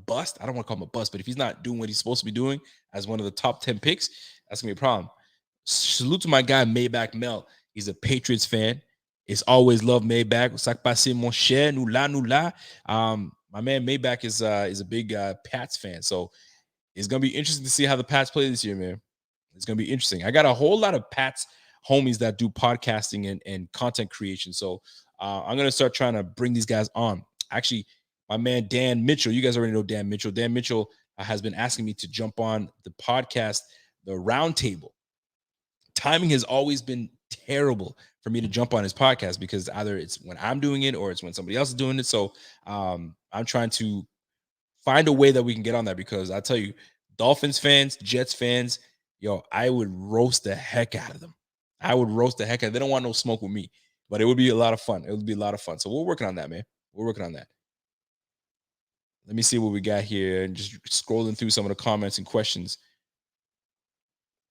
bust, I don't want to call him a bust, but if he's not doing what he's supposed to be doing as one of the top 10 picks, that's gonna be a problem. Salute to my guy Maybach Mel. He's a Patriots fan. It's always love Maybach. Sac passé mon cher, nous là. My man Maybach is a big Pats fan, so it's gonna be interesting to see how the Pats play this year, man. It's gonna be interesting. I got a whole lot of Pats homies that do podcasting and content creation, so I'm gonna start trying to bring these guys on. Actually, my man Dan Mitchell, you guys already know Dan Mitchell. Dan Mitchell has been asking me to jump on the podcast, the Roundtable. Timing has always been terrible for me to jump on his podcast because either it's when I'm doing it or it's when somebody else is doing it. So I'm trying to find a way that we can get on that because I tell you, Dolphins fans, Jets fans, yo, I would roast the heck out of them. They don't want no smoke with me, but it would be a lot of fun. It would be a lot of fun. So we're working on that, man. We're working on that. Let me see what we got here and just scrolling through some of the comments and questions.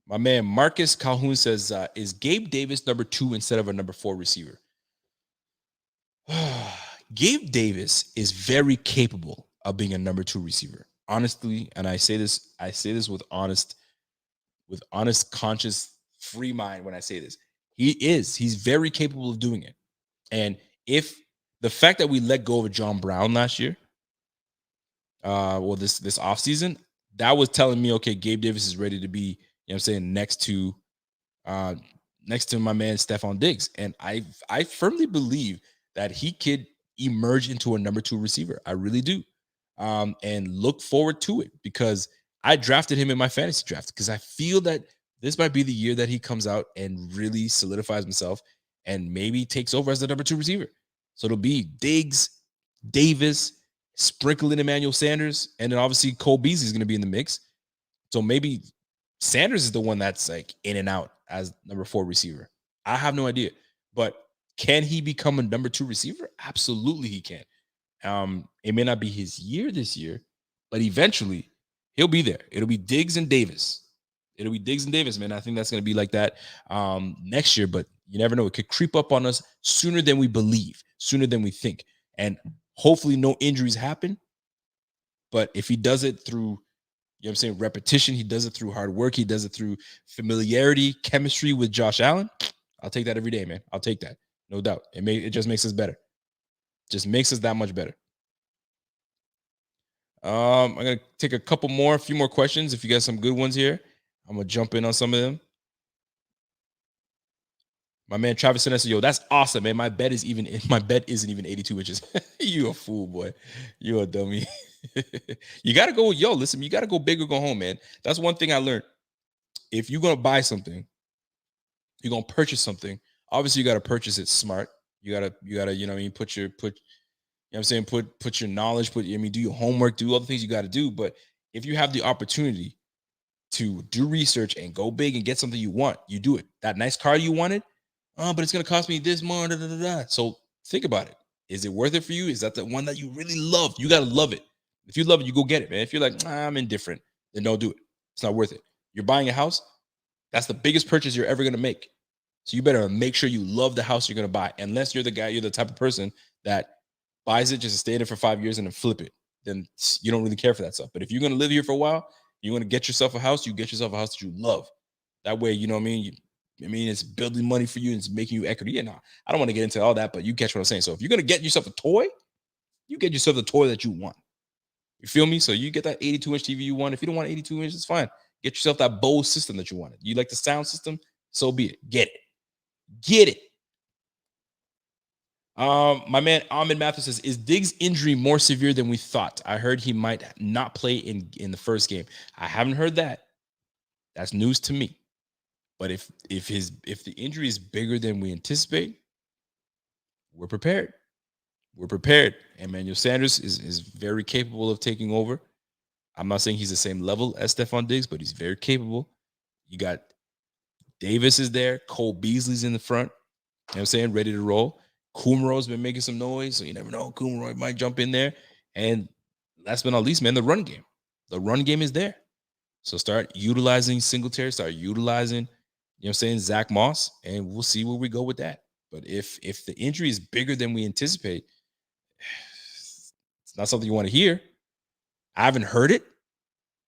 My man Marcus Calhoun says, is Gabe Davis number 2 instead of a number 4 receiver? Gabe Davis is very capable of being a number 2 receiver. Honestly, and I say this with honest, conscious, free mind when I say this. He's very capable of doing it. And if the fact that we let go of John Brown last year, this offseason, that was telling me, okay, Gabe Davis is ready to be, you know what I'm saying, next to my man Stefon Diggs. And I firmly believe that he could emerge into a number 2 receiver. I really do. And look forward to it because I drafted him in my fantasy draft because I feel that this might be the year that he comes out and really solidifies himself and maybe takes over as the number 2 receiver. So it'll be Diggs, Davis, sprinkle in Emmanuel Sanders, and then obviously Cole Beasley is going to be in the mix. So maybe Sanders is the one that's like in and out as number 4 receiver. I have no idea, but can he become a number 2 receiver? Absolutely, he can. It may not be his year this year, but eventually he'll be there. It'll be Diggs and Davis. Man. I think that's going to be like that next year, but you never know. It could creep up on us sooner than we believe, sooner than we think. And hopefully no injuries happen. But if he does it through, you know what I'm saying, repetition, he does it through hard work, he does it through familiarity, chemistry with Josh Allen, I'll take that every day, man. I'll take that. No doubt. It just makes us better. Just makes us that much better. I'm going to take a few more questions. If you got some good ones here, I'm going to jump in on some of them. My man Travis said, yo, that's awesome, man. My bed isn't even 82 inches. You a fool, boy. You a dummy. You got to go, listen, you got to go big or go home, man. That's one thing I learned. If you're going to buy something, you're going to purchase something, obviously you got to purchase it smart. You got to, you know what I mean, put your knowledge, do your homework, do all the things you got to do. But if you have the opportunity to do research and go big and get something you want, you do it. That nice car you wanted, but it's going to cost me this more. So think about it. Is it worth it for you? Is that the one that you really love? You got to love it. If you love it, you go get it, man. If you're like, I'm indifferent, then don't do it. It's not worth it. You're buying a house. That's the biggest purchase you're ever going to make. So you better make sure you love the house you're going to buy. Unless you're the type of person that buys it just to stay there for 5 years and then flip it. Then you don't really care for that stuff. But if you're going to live here for a while, you're going to get yourself a house, you get yourself a house that you love. That way, you know what I mean? It's building money for you and it's making you equity. Yeah, no, I don't want to get into all that, but you catch what I'm saying. So if you're going to get yourself a toy, you get yourself the toy that you want. You feel me? So you get that 82-inch TV you want. If you don't want 82 inches, it's fine. Get yourself that Bose system that you wanted. You like the sound system? So be it. Get it. My man Ahmed Mathis says, is Diggs' injury more severe than we thought? I heard he might not play in the first game. I haven't heard that. That's news to me. But if the injury is bigger than we anticipate, we're prepared. We're prepared. Emmanuel Sanders is very capable of taking over. I'm not saying he's the same level as Stefon Diggs, but he's very capable. You got Davis is there. Cole Beasley's in the front. You know what I'm saying? Ready to roll. Kumro's been making some noise, so you never know. Kumro might jump in there. And last but not least, man, the run game. The run game is there. So start utilizing Singletary, start utilizing, you know what I'm saying, Zach Moss, and we'll see where we go with that. But if the injury is bigger than we anticipate, it's not something you want to hear. I haven't heard it,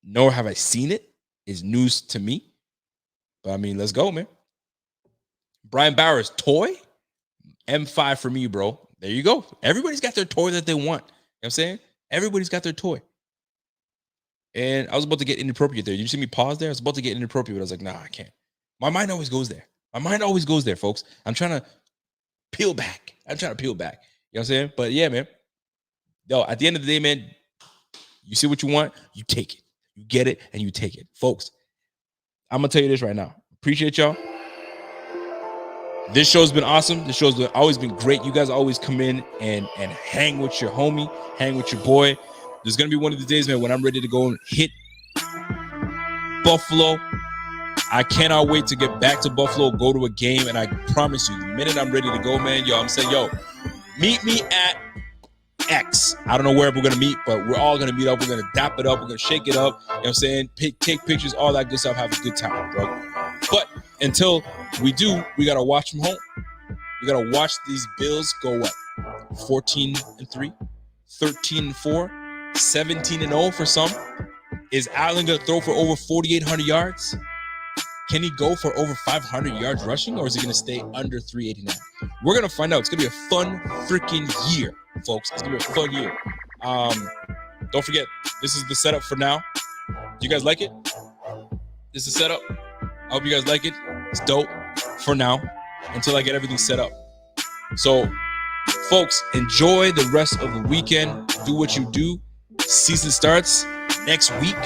nor have I seen it. It's news to me. But I mean, let's go, man. Brian Bowers, toy? M5 for me, bro. There you go. Everybody's got their toy that they want. You know what I'm saying? Everybody's got their toy. And I was about to get inappropriate there. You see me pause there? I was about to get inappropriate, but I was like, nah, I can't. My mind always goes there. My mind always goes there, folks. I'm trying to peel back. You know what I'm saying? But yeah, man. Yo, at the end of the day, man, you see what you want, you take it. You get it, and you take it. Folks, I'm going to tell you this right now. Appreciate y'all. This show's been awesome. This show's always been great. You guys always come in and hang with your homie, hang with your boy. There's going to be one of the days, man, when I'm ready to go and hit Buffalo. I cannot wait to get back to Buffalo, go to a game, and I promise you, the minute I'm ready to go, man, I'm saying, meet me at X. I don't know where we're going to meet, but we're all going to meet up. We're going to dap it up. We're going to shake it up. You know what I'm saying? Take pictures, all that good stuff. Have a good time, bro. But until we do, we got to watch from home. We got to watch these Bills go what? 14-3, 13-4, 17-0 for some. Is Allen going to throw for over 4,800 yards? Can he go for over 500 yards rushing, or is he going to stay under 389? We're going to find out. It's going to be a fun freaking year, folks. It's going to be a fun year. Don't forget, this is the setup for now. Do you guys like it? This is the setup. I hope you guys like it. It's dope for now until I get everything set up. So, folks, enjoy the rest of the weekend. Do what you do. Season starts next week.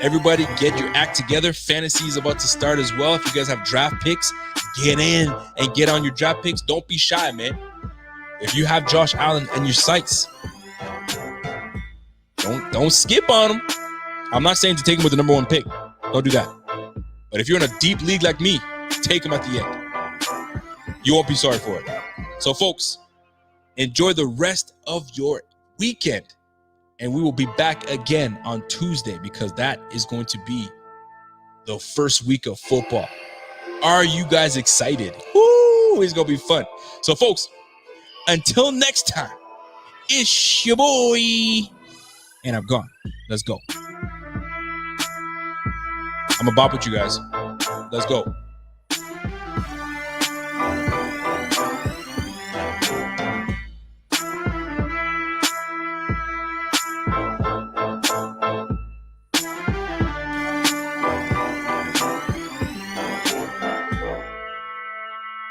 Everybody get your act together. Fantasy is about to start as well. If you guys have draft picks, get in and get on your draft picks. Don't be shy, man. If you have Josh Allen in your sights, don't skip on him. I'm not saying to take him with the number one pick. Don't do that. But if you're in a deep league like me, take him at the end. You won't be sorry for it. So, folks, enjoy the rest of your weekend. And we will be back again on Tuesday because that is going to be the first week of football. Are you guys excited? Woo! It's going to be fun. So, folks, until next time, it's your boy. And I'm gone. Let's go. I'm a bop with you guys. Let's go.